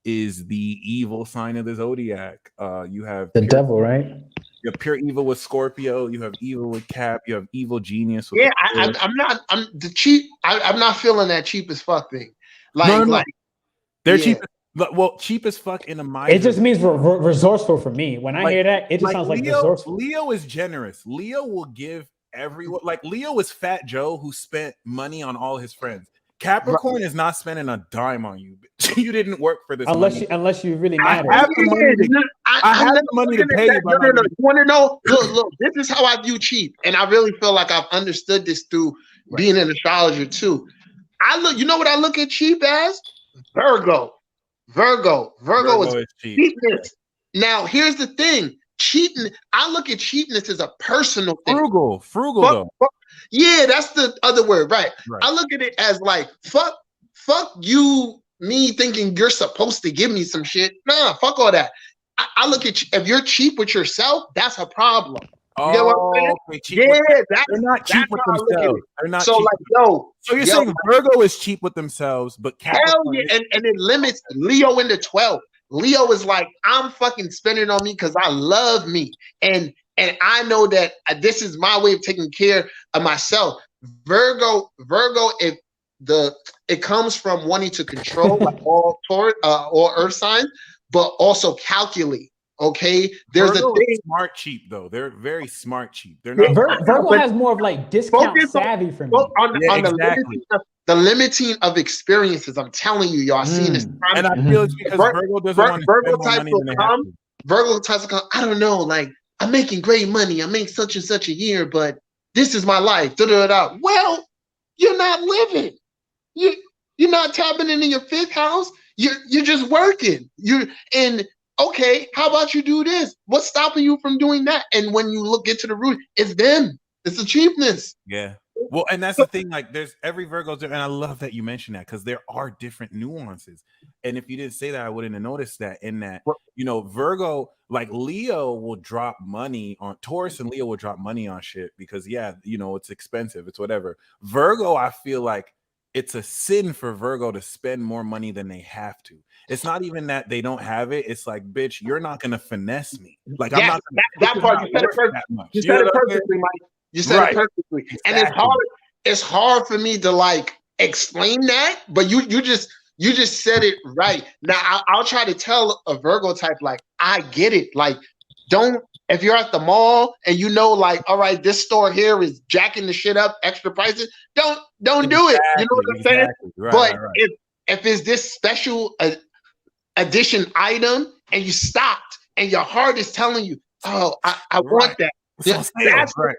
is the evil sign of the zodiac. You have the devil, right? You have pure evil with Scorpio. You have evil with Cap. You have evil genius. With I'm not. I'm the cheap. I'm not feeling that cheap as fuck thing. Like they're cheap. Well, cheap as fuck in a mind. It just means resourceful for me. When I hear that, it just sounds like resourceful. Leo is generous. Leo will give everyone. Like Leo is Fat Joe who spent money on all his friends. Capricorn is not spending a dime on you. You didn't work for this unless you really matter. I have the money to pay you. No. You want to know? Look. This is how I view cheap, and I really feel like I've understood this through being an astrologer too. You know what I look at cheap as? Virgo is cheapness. Now, here's the thing: cheating. I look at cheapness as a personal thing. Frugal though. Yeah, that's the other word, right? I look at it as like fuck you, me thinking you're supposed to give me some shit. Nah, fuck all that. I look at if you're cheap with yourself, that's a problem. You get what I'm saying? They're not cheap with themselves. They're not. So cheap so you're saying Virgo is cheap with themselves, but Capricorn and it limits Leo into 12. Leo is like, I'm fucking spending on me because I love me, and I know that this is my way of taking care of myself. Virgo, if it comes from wanting to control like all earth signs, but also calculate. Okay, there's Virgo a thing. Smart cheap though. They're very smart cheap. They're not. Virgo has more of like discount savvy for me. The limiting of experiences. I'm telling you, y'all seen this. And I feel it's because Virgo doesn't want to spend more money than they have to. Virgo types will come. I don't know, like I'm making great money. I make such and such a year, but this is my life. Well, you're not living. You're not tapping into your fifth house. You're just working. Okay, how about you do this? What's stopping you from doing that? And when you get to the root, it's them. It's the cheapness. Yeah. Well, and that's the thing. Like, there's every Virgo, and I love that you mentioned that because there are different nuances. And if you didn't say that, I wouldn't have noticed that. In that, Virgo, like Leo, will drop money on Taurus, and Leo will drop money on shit because it's expensive. It's whatever. Virgo, I feel like it's a sin for Virgo to spend more money than they have to. It's not even that they don't have it. It's like, bitch, you're not gonna finesse me. Like, I'm not. That part you said it perfectly. You said it perfectly, Mike. You said it perfectly. Exactly. And it's hard for me to like explain that, but you just said it right. Now I'll try to tell a Virgo type like, I get it. Like, if you're at the mall and like, all right, this store here is jacking the shit up, extra prices, don't do it. You know what I'm saying? Right, if it's this special edition item and you stopped and your heart is telling you, oh, I want that. That's right.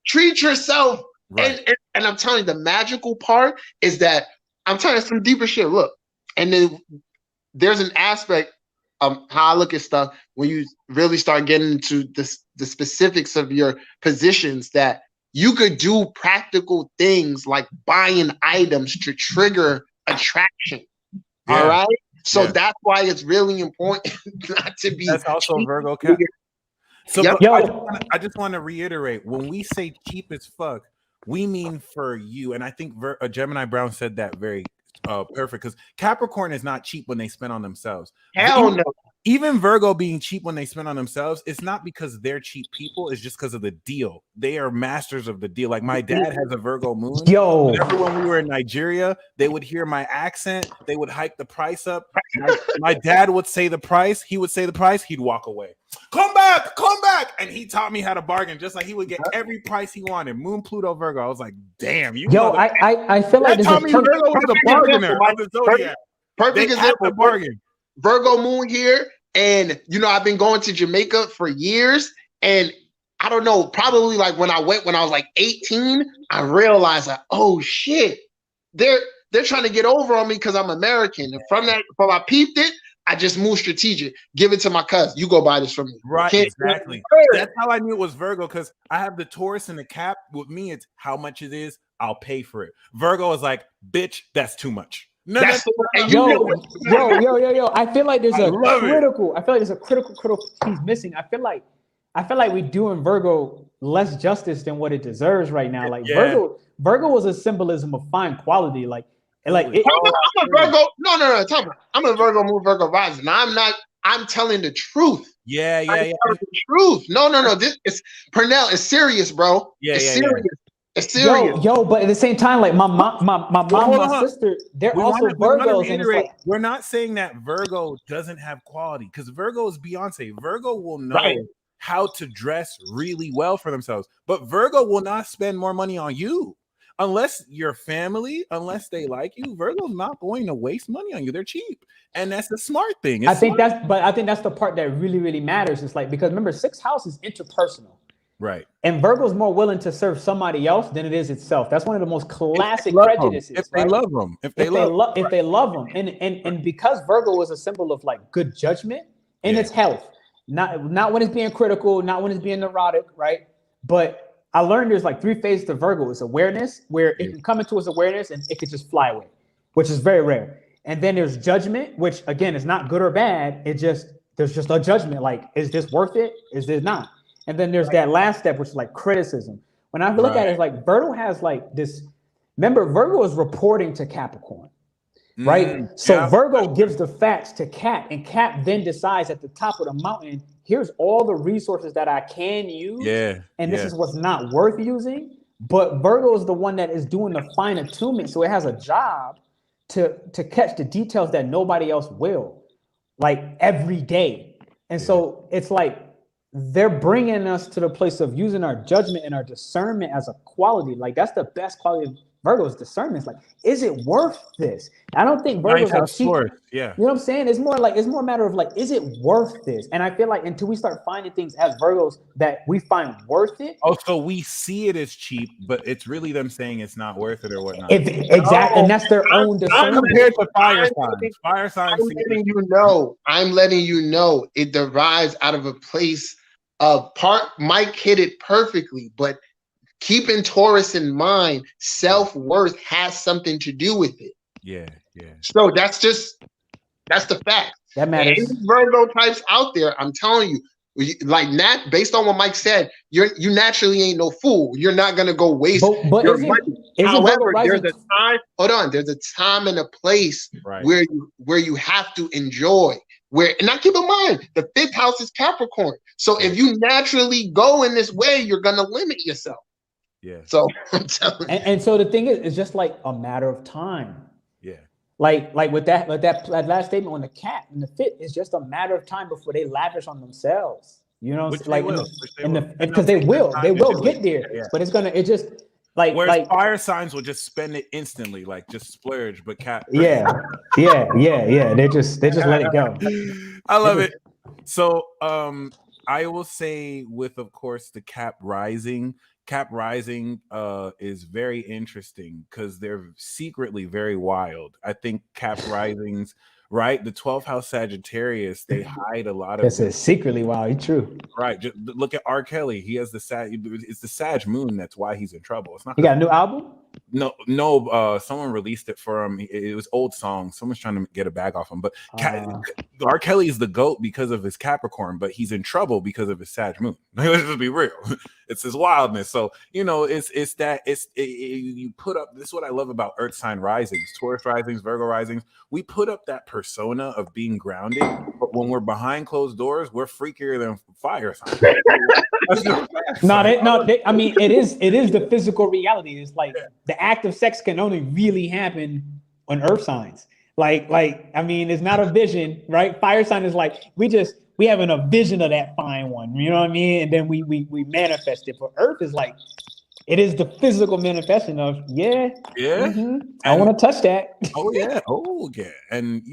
Treat yourself. Right. And I'm telling you, the magical part is that I'm telling you some deeper shit. Look, and then there's an aspect of how I look at stuff when you really start getting into the specifics of your positions that you could do practical things like buying items to trigger attraction. Yeah. All right. So that's why it's really important not to be. That's also cheap. Virgo Cap. So I just want to reiterate, when we say cheap as fuck, we mean for you. And I think Gemini Brown said that very perfect, because Capricorn is not cheap when they spend on themselves. Hell no. Even Virgo being cheap when they spend on themselves, it's not because they're cheap people. It's just because of the deal. They are masters of the deal. Like, my dad has a Virgo moon. Whenever when we were in Nigeria, they would hear my accent. They would hike the price up. My dad would say the price. He would say the price. He'd walk away. Come back. And he taught me how to bargain, just like he would get every price he wanted. Moon, Pluto, Virgo. I was like, damn. I feel like Virgo was a bargainer of the zodiac. Perfect example. Bargain. Virgo moon here, and I've been going to Jamaica for years, and I don't know, probably like when I was like 18, I realized like, oh shit, they're trying to get over on me because I'm American. And from I peeped it, I just move strategic. Give it to my cousin. You go buy this from me. Right, exactly. That's how I knew it was Virgo, because I have the Taurus and the Cap. With me, it's how much it is. I'll pay for it. Virgo is like, bitch, that's too much. No, yo. I feel like there's a critical piece missing. I feel like we're doing Virgo less justice than what it deserves right now. Like Virgo was a symbolism of fine quality. I'm a Virgo. No. I'm a Virgo moon, Virgo rising. I'm telling the truth. Yeah. The truth. No. This is Pernell. It's serious, bro. It's serious. It's serious. Yo, but at the same time, like my mom, my sister, they're also Virgos. And we're not saying that Virgo doesn't have quality, because Virgo is Beyonce. Virgo will know how to dress really well for themselves, but Virgo will not spend more money on you. Unless your family, unless they like you, Virgo's not going to waste money on you. They're cheap, and that's the smart thing. I think that's the part that really, really matters. It's like, because remember, 6th house is interpersonal, right? And Virgo's more willing to serve somebody else than it is itself. That's one of the most classic prejudices. If they love them, if they love them, and because Virgo is a symbol of like good judgment and its health, not when it's being critical, not when it's being neurotic, right? But I learned there's like 3 phases to Virgo. It's awareness, where it can come into its awareness and it could just fly away, which is very rare. And then there's judgment, which again is not good or bad. There's just a judgment. Like, is this worth it? Is this not? And then there's that last step, which is like criticism. When I look at it, it's like Virgo has like this. Remember, Virgo is reporting to Capricorn, right? So Virgo gives the facts to Cap, and Cap then decides at the top of the mountain, here's all the resources that I can use. And this is what's not worth using. But Virgo is the one that is doing the fine attunement. So it has a job to catch the details that nobody else will, like every day. And so it's like they're bringing us to the place of using our judgment and our discernment as a quality. Like, that's the best quality of Virgo's discernment. It's like, is it worth this? I don't think Virgo's like cheap. Yeah. You know what I'm saying? It's more a matter of like, is it worth this? And I feel like until we start finding things as Virgos that we find worth it. Oh, so we see it as cheap, but it's really them saying it's not worth it or whatnot. Exactly. And that's their own discernment. Compared to fire signs. Fire signs. I'm letting you know it derives out of a place of Mike hit it perfectly, but keeping Taurus in mind, self-worth has something to do with it. Yeah. So that's the fact. That matters. Any Virgo types out there, I'm telling you, like based on what Mike said, you naturally ain't no fool. You're not gonna go waste your money. However, there's a time. Hold on, there's a time and a place where you have to enjoy. And now keep in mind, the 5th house is Capricorn. So if you naturally go in this way, you're gonna limit yourself. Yeah. So I'm telling you. And so the thing is, it's just like a matter of time. Yeah. Like with that last statement on the cat and the fit, it's just a matter of time before they lavish on themselves. You know, because they will get there. Yeah. But it just like fire signs will just spend it instantly, like just splurge. But cat, yeah. They just let it go. I love it. So I will say, with of course the Cap rising is very interesting because they're secretly very wild. I think Cap risings, right? The 12th house Sagittarius, they hide a lot of. This is secretly wild. True. Right. Just look at R. Kelly. He has the It's the Sag moon. That's why he's in trouble. It's not. He got a new album? No. Someone released it for him. It was old songs. Someone's trying to get a bag off him. But R. Kelly is the GOAT because of his Capricorn, but he's in trouble because of his Sag moon. Let's just be real. It's his wildness. So you put up. This is what I love about Earth sign risings, Taurus risings, Virgo risings. We put up that persona of being grounded, but when we're behind closed doors, we're freakier than fire signs. I mean, it is the physical reality. It's like the act of sex can only really happen on Earth signs. Like I mean, it's not a vision, right? Fire sign is like we having a vision of that fine one, you know what I mean? And then we manifest it. For Earth is like It is the physical manifestation of I don't want to touch that. And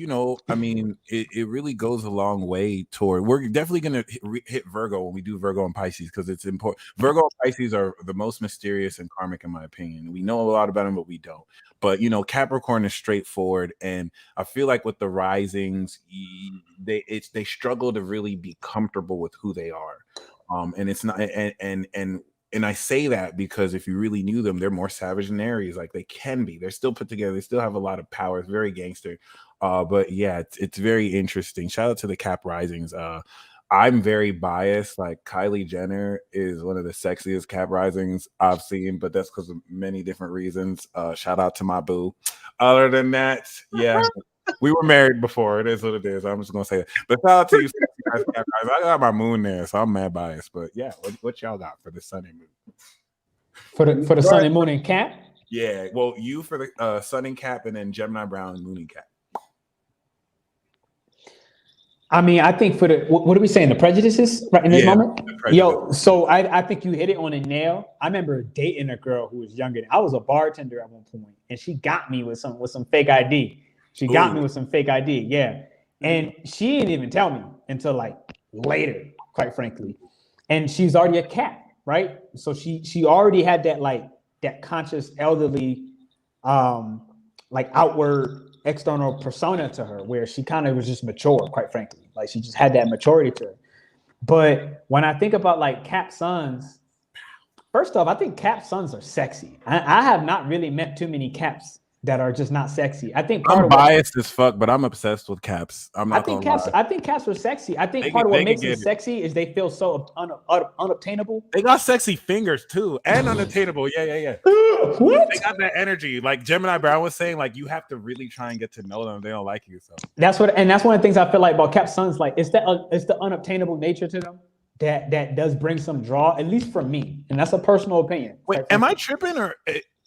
I mean, it really goes a long way toward. We're definitely gonna hit Virgo when we do Virgo and Pisces because it's important. Virgo and Pisces are the most mysterious and karmic, in my opinion. We know a lot about them, but we don't. But Capricorn is straightforward, and I feel like with the risings, they struggle to really be comfortable with who they are. And it's not, and I say that because if you really knew them, they're more savage than Aries. Like they can be. They're still put together. They still have a lot of power. It's very gangster. But yeah, it's very interesting. Shout out to the Cap risings. I'm very biased. Like Kylie Jenner is one of the sexiest Cap risings I've seen, but that's because of many different reasons. Shout out to my boo. Other than that, yeah. We were married before. It is what it is. I'm just gonna say it. But shout out to you guys. I got my moon there, so I'm mad biased. But yeah, what y'all got for the sun and moon? For the sun and moon and Cap? Yeah, well, you for the sun and Cap, and then Gemini, Brown, and moon and Cap. I mean, I think for the what are we saying? The prejudices right in this moment? Yo, so I think you hit it on a nail. I remember dating a girl who was younger. I was a bartender at one point, and she got me with some fake ID. She got me with some fake ID, yeah. And she didn't even tell me until like later, quite frankly. And she's already a Cap, right? So she already had that conscious elderly, like outward external persona to her, where she kind of was just mature, quite frankly. Like she just had that maturity to her. But when I think about like Cap suns, first off, I think Cap suns are sexy. I have not really met too many Caps that are just not sexy. I think I'm biased as fuck, but I'm obsessed with Caps. I think Caps are sexy. I think part of what makes them sexy is they feel so unobtainable. They got sexy fingers too, and unattainable. Yeah. What? They got that energy. Like Gemini Brown was saying, like you have to really try and get to know them. They don't like you, so that's one of the things I feel like about Cap suns. Like it's the unobtainable nature to them that does bring some draw, at least for me, and that's a personal opinion. Wait, am I tripping or?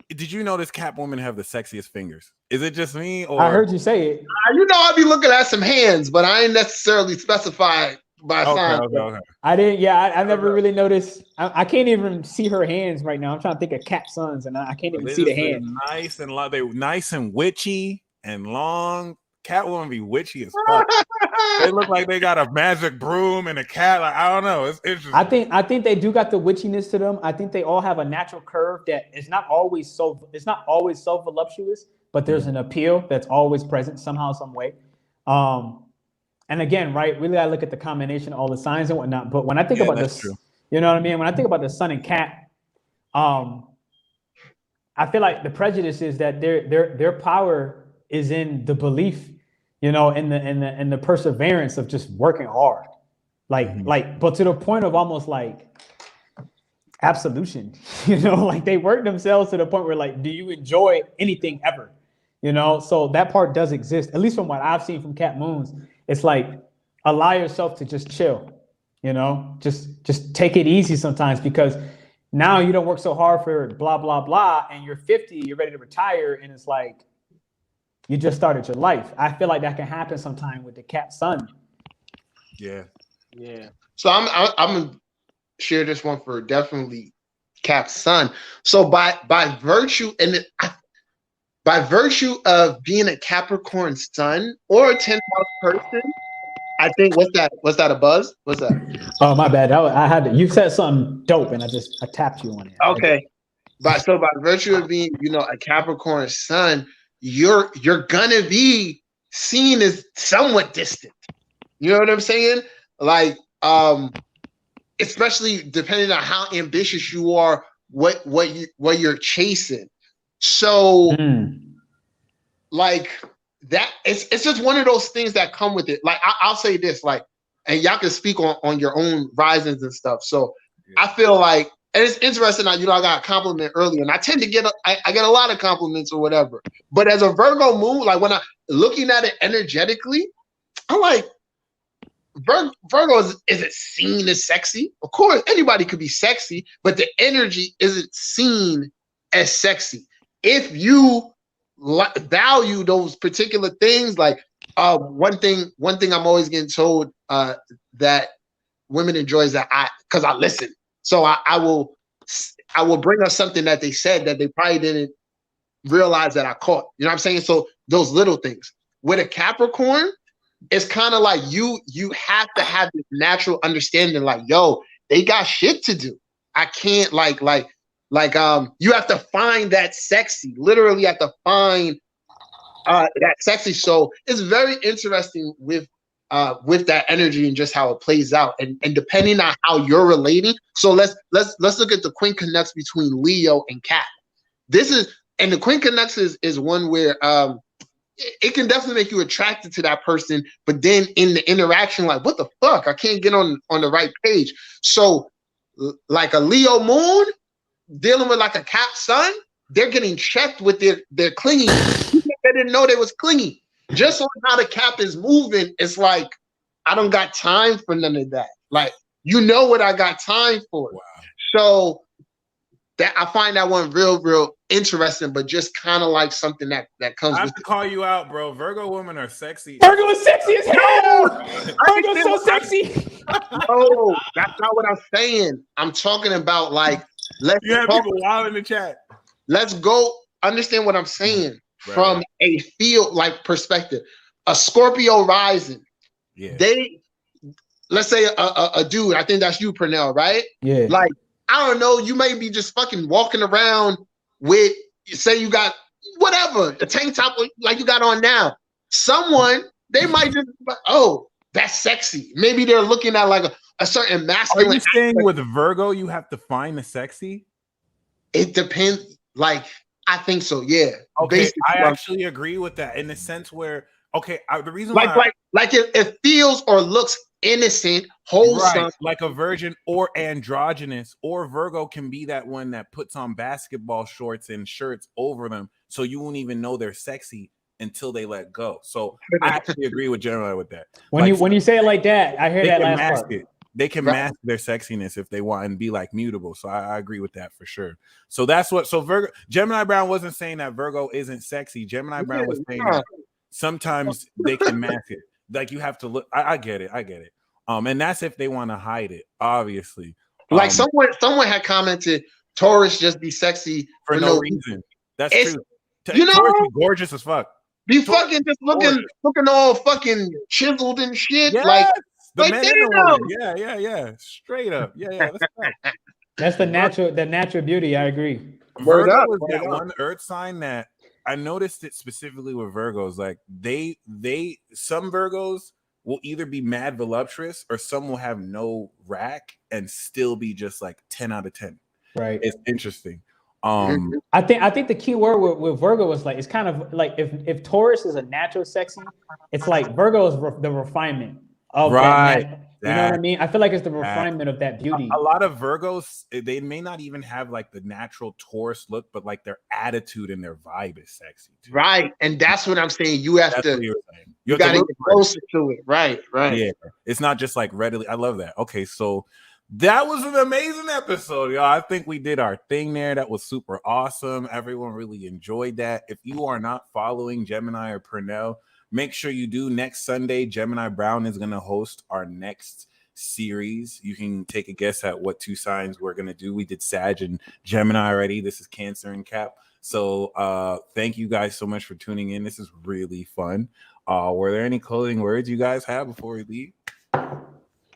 Did you notice Cap women have the sexiest fingers? Is it just me? Or I heard you say it. I'll be looking at some hands, but I ain't necessarily specified by sign. Okay. I didn't. Yeah, I never really noticed. I can't even see her hands right now. I'm trying to think of Cap suns, and I can't even see the hands. Nice and long. They nice and witchy and long. Cat woman be witchy as fuck. They look like they got a magic broom and a cat. Like, I don't know. It's interesting. I think they do got the witchiness to them. I think they all have a natural curve that is not always so voluptuous, but there's an appeal that's always present somehow, some way. And again, right, really I look at the combination of all the signs and whatnot. But when I think about this, true. You know what I mean? When I think about the sun and Cat, I feel like the prejudice is that their power is in the belief, in the perseverance of just working hard, but to the point of almost like absolution, like they work themselves to the point where like, do you enjoy anything ever? So that part does exist, at least from what I've seen from Cap moons. It's like allow yourself to just chill, just take it easy sometimes, because now you don't work so hard for blah, blah, blah. And you're 50, you're ready to retire. And it's like, you just started your life. I feel like that can happen sometime with the Cap sun. Yeah. So I'm gonna share this one for definitely Cap sun. So by virtue of being a Capricorn sun or a 10th house person, I think what's that a buzz? What's that? Oh, my bad. You said something dope and I tapped you on it. Okay. By virtue of being, a Capricorn sun, you're gonna be seen as somewhat distant. You know what I'm saying? Like, especially depending on how ambitious you are, what you're chasing. So, like that, it's just one of those things that come with it. Like I'll say this, like, and y'all can speak on your own risings and stuff. So I feel like. And it's interesting. I got a compliment earlier, and I tend to get I get a lot of compliments or whatever. But as a Virgo moon, like when I'm looking at it energetically, I'm like, Virgo isn't seen as sexy. Of course, anybody could be sexy, but the energy isn't seen as sexy. If you value those particular things, like one thing I'm always getting told that women enjoy is that because I listen. So I will I will bring up something that they said that they probably didn't realize that I caught. You know what I'm saying? So those little things. With a Capricorn, it's kind of like you have to have this natural understanding, like, yo, they got shit to do. I can't you have to find that sexy. Literally, you have to find that sexy. So it's very interesting with that energy and just how it plays out, and depending on how you're relating. So let's look at the quincunx between Leo and Cap. And the quincunx is one where it can definitely make you attracted to that person, but then in the interaction, like, what the fuck? I can't get on the right page. So like a Leo moon dealing with like a Cap sun, they're getting checked with their clinging. They didn't know they was clinging. Just on how the Cap is moving, it's like, I don't got time for none of that. Like, you know what I got time for. Wow. So that I find that one real interesting, but just kind of like something that comes. I have to call you out, bro. Virgo women are sexy. Virgo is sexy as hell. Virgo's so sexy. No, that's not what I'm saying. I'm talking about like, you have people wild in the chat. Let's go understand what I'm saying from a field like perspective. A Scorpio rising. Yeah. Let's say a dude. I think that's you, Pernell, right? Yeah. Like, I don't know, you may be just fucking walking around with, say you got whatever, a tank top like you got on now. Someone, they might just, oh, that's sexy. Maybe they're looking at like a certain masculine. Are you saying with Virgo, you have to find the sexy? It depends. Like, I think so, yeah. Okay, basically, I actually agree with that in the sense where, okay, the reason why it feels or looks innocent, wholesome, right, like a virgin or androgynous, or Virgo can be that one that puts on basketball shorts and shirts over them, so you won't even know they're sexy until they let go. So I actually agree with Gemini with that. When you say it like that, I hear that last part. They can mask their sexiness if they want and be like mutable. So I agree with that for sure. So that's what. So Gemini Brown wasn't saying that Virgo isn't sexy. Gemini Brown was saying that sometimes they can mask it. Like, you have to look. I get it. And that's if they want to hide it, obviously. Like someone had commented, Taurus just be sexy for no reason. That's true. You know, Taurus be gorgeous as fuck. Be fucking just looking all fucking chiseled and shit. Yes. Like, the men and the women. Yeah. Straight up. Yeah. That's the natural beauty. I agree. Virgo is that one earth sign that I noticed it specifically with Virgos. Like some Virgos will either be mad voluptuous or some will have no rack and still be just like 10 out of 10. Right. It's interesting. I think the key word with Virgo is like, it's kind of like if Taurus is a natural sexy, it's like Virgo is the refinement of right. You know what I mean? I feel like it's the refinement of that beauty. A lot of Virgos, they may not even have like the natural Taurus look, but like their attitude and their vibe is sexy too. Right. And that's what I'm saying. You have to, you got to get closer to it. Right. Yeah. It's not just like readily. I love that. Okay. So that was an amazing episode, y'all. I think we did our thing there. That was super awesome. Everyone really enjoyed that. If you are not following Gemini or Pernell, make sure you do. Next Sunday, Gemini Brown is going to host our next series. You can take a guess at what two signs we're going to do. We did Sag and Gemini already. This is Cancer and Cap. So thank you guys so much for tuning in. This is really fun. Were there any closing words you guys have before we leave?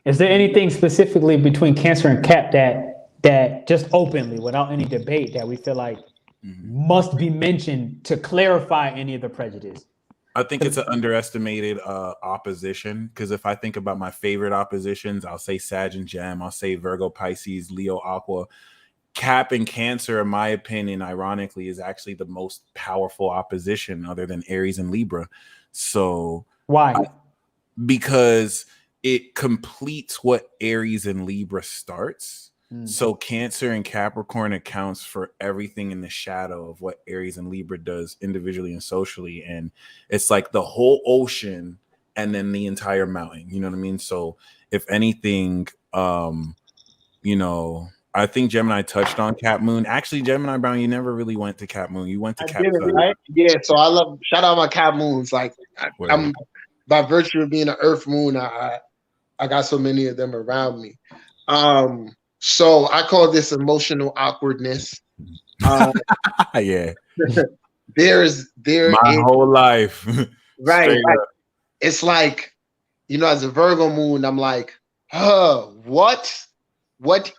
Is there anything specifically between Cancer and Cap that just openly, without any debate, that we feel like must be mentioned to clarify any of the prejudice? I think it's an underestimated opposition, because if I think about my favorite oppositions, I'll say Sag and Gem, I'll say Virgo, Pisces, Leo, Aqua. Cap and Cancer, in my opinion, ironically, is actually the most powerful opposition other than Aries and Libra. So why? Because it completes what Aries and Libra starts. So Cancer and Capricorn accounts for everything in the shadow of what Aries and Libra does individually and socially. And it's like the whole ocean and then the entire mountain. You know what I mean? So if anything, you know, I think Gemini touched on Cap Moon. Actually, Gemini Brown, you never really went to Cap Moon. You went to Cap Sun. Right? Yeah, so I love, shout out my Cap Moons. Like, I'm by virtue of being an Earth Moon, I got so many of them around me. So I call this emotional awkwardness. Yeah. There my is whole life. right. It's like, you know, as a Virgo moon, I'm like, what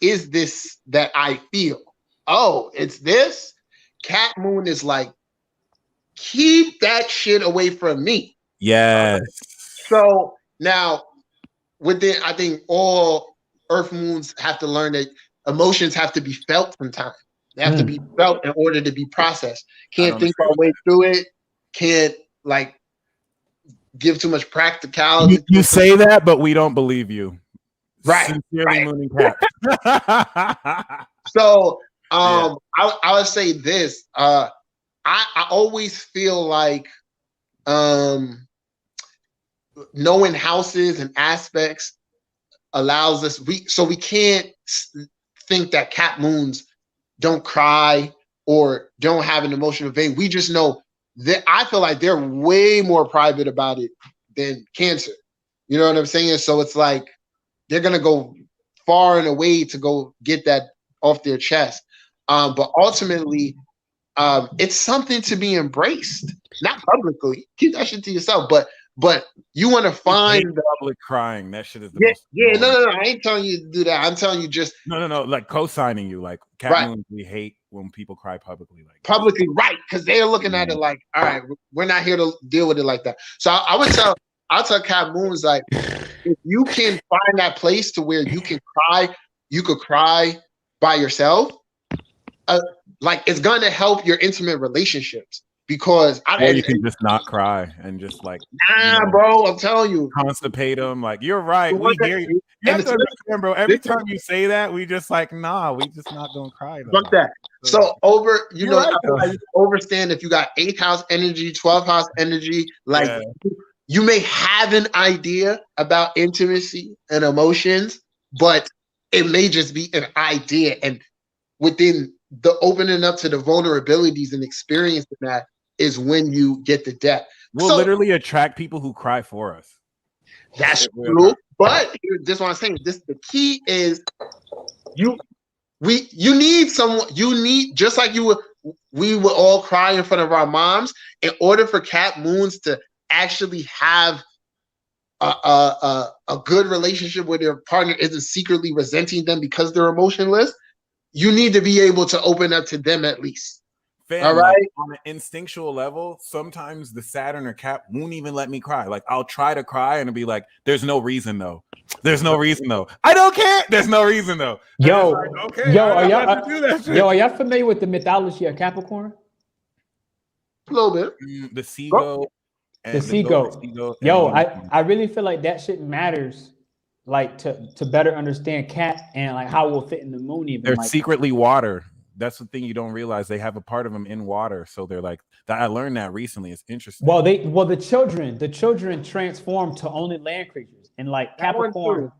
is this that I feel? Oh, it's this. Cat moon is like, keep that shit away from me. Yes. So now within, I think all Earth moons have to learn that emotions have to be felt sometimes. They have to be felt in order to be processed. Can't think our way through it. Can't like give too much practicality. You say that, but we don't believe you. Right. Sincerely, Mooning Cap. So I would say this. I always feel like knowing houses and aspects allows us we can't think that cat moons don't cry or don't have an emotional vein. We just know that I feel like they're way more private about it than Cancer. You know what I'm saying? So it's like they're gonna go far and away to go get that off their chest. But ultimately, it's something to be embraced, not publicly. Keep that shit to yourself, but you want to find the public crying. That shit is the most. Yeah, no. I ain't telling you to do that. I'm telling you just no. Like co-signing you, like cat moons. We hate when people cry publicly, like publicly, right? Because they're looking at it like, all right, we're not here to deal with it like that. So I'll tell cat moons like, if you can find that place to where you can cry, you could cry by yourself. Like it's gonna help your intimate relationships. Because you can just not cry and just like bro, I'm telling you, constipate them. Like you're right, we hear you. You have to understand, bro. Every time you say that, we just like, nah, we just not gonna cry. Fuck that. So I overstand if you got 8th house energy, 12th house energy, like you may have an idea about intimacy and emotions, but it may just be an idea, and within the opening up to the vulnerabilities and experiencing that is when you get the depth. We'll literally attract people who cry for us. That's true. But this is what I'm saying. The key is you need someone. You need, just like we would all cry in front of our moms. In order for cat moons to actually have a good relationship where their partner isn't secretly resenting them because they're emotionless, you need to be able to open up to them at least. All right. Like, on an instinctual level, sometimes the Saturn or Cap won't even let me cry. Like I'll try to cry and it'll be like, "There's no reason though. There's no reason though. I don't care. There's no reason though." Yo, like, okay, are y'all familiar with the mythology of Capricorn? A little bit. The seagull. The seagull. Yo, I really feel like that shit matters. Like to better understand cat and like how it will fit in the moon. Even they're like, secretly water. That's the thing you don't realize. They have a part of them in water, so they're like that. I learned that recently. It's interesting. Well, the children transform to only land creatures, and like Capricorn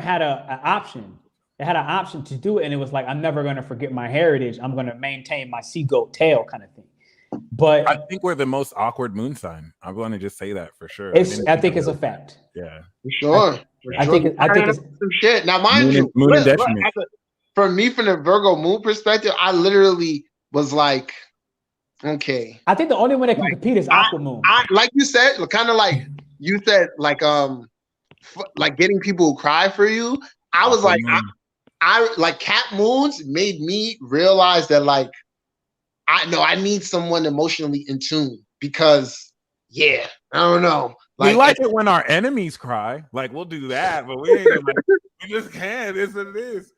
had an option. It had an option to do it, and it was like, I'm never gonna forget my heritage. I'm gonna maintain my seagoat tail, kind of thing. But I think we're the most awkward moon sign. I'm going to just say that for sure. I think it's a fact. Yeah, for sure. I think it's some shit. Now, mind you, for me, from the Virgo moon perspective, I literally was like, okay. I think the only one that can compete is Aqua Moon. Like you said, kind of like you said, like getting people who cry for you. I was like, I like cat moons made me realize that like I need someone emotionally in tune because I don't know. Like, we like it when our enemies cry. Like we'll do that, but we ain't like, we just can't. It's what it is.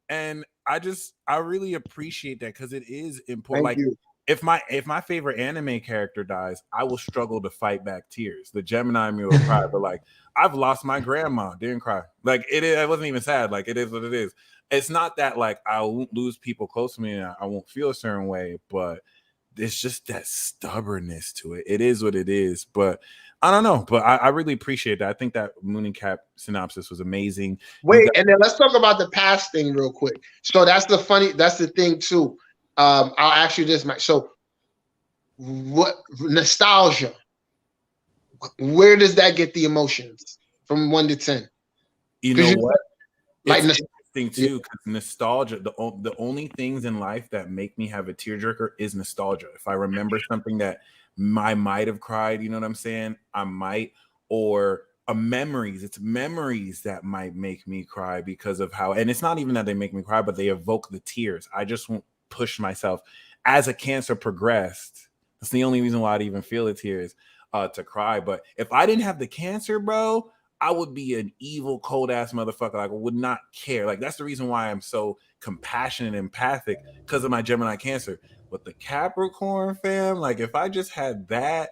And I really appreciate that because it is important. Like if my favorite anime character dies, I will struggle to fight back tears. The Gemini me will cry, but like I've lost my grandma, didn't cry. Like it wasn't even sad. Like it is what it is. It's not that like I won't lose people close to me and I won't feel a certain way, but it's just that stubbornness to it. It is what it is. But I don't know, but I really appreciate that. I think that Moon and Cap synopsis was amazing. Wait, and then let's talk about the past thing real quick. So that's the thing too. I'll ask you this, Mike. So what nostalgia? Where does that get the emotions from 1 to 10? You know what? Like thing too, because nostalgia, the only things in life that make me have a tearjerker is nostalgia. If I remember something that I might have cried, you know what I'm saying? I might, or memories. It's memories that might make me cry because of how, and it's not even that they make me cry, but they evoke the tears. I just won't push myself. As a Cancer progressed, that's the only reason why I'd even feel the tears to cry. But if I didn't have the Cancer, bro, I would be an evil, cold ass motherfucker. Like, I would not care. Like, that's the reason why I'm so compassionate and empathic, because of my Gemini Cancer. But the Capricorn, fam, like, if I just had that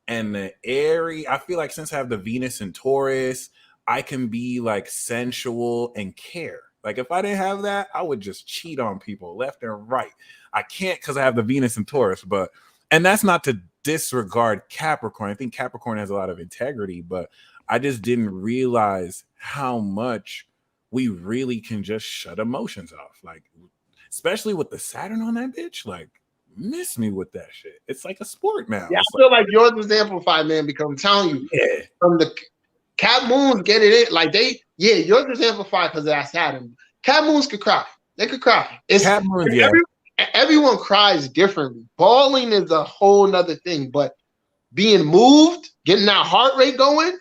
and the Aries, I feel like since I have the Venus and Taurus, I can be like sensual and care. Like, if I didn't have that, I would just cheat on people left and right. I can't because I have the Venus and Taurus. But, and that's not to disregard Capricorn. I think Capricorn has a lot of integrity, but I just didn't realize how much we really can just shut emotions off. Like, especially with the Saturn on that bitch, like, miss me with that shit. It's like a sport now. Yeah, I feel like yours is amplified, man, because I'm telling you, from the Cat Moons get it in. Like, yours is amplified because of that Saturn. Cat Moons could cry. They could cry. Cat Moons, everyone cries differently. Bawling is a whole nother thing, but being moved, getting that heart rate going,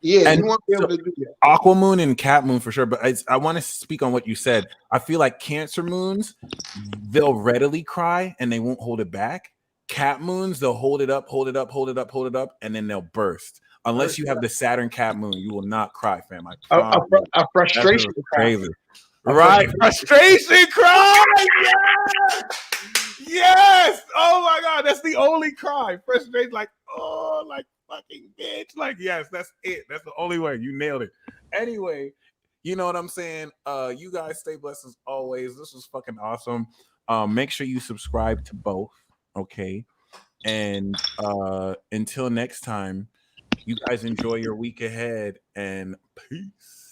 and you want to be able to do that. Aqua Moon and Cat Moon for sure, but I want to speak on what you said. I feel like Cancer Moons, they'll readily cry and they won't hold it back. Cat Moons, they'll hold it up, and then they'll burst. Unless you have the Saturn Cat Moon, you will not cry, fam. A frustration crazy. Right, frustration cry. Yes. Oh my God, that's the only cry. Frustration, like, oh, like, fucking bitch. Like, yes, that's it. That's the only way. You nailed it. Anyway, you know what I'm saying? You guys stay blessed as always. This was fucking awesome. Make sure you subscribe to both. Okay. And until next time, you guys enjoy your week ahead and peace.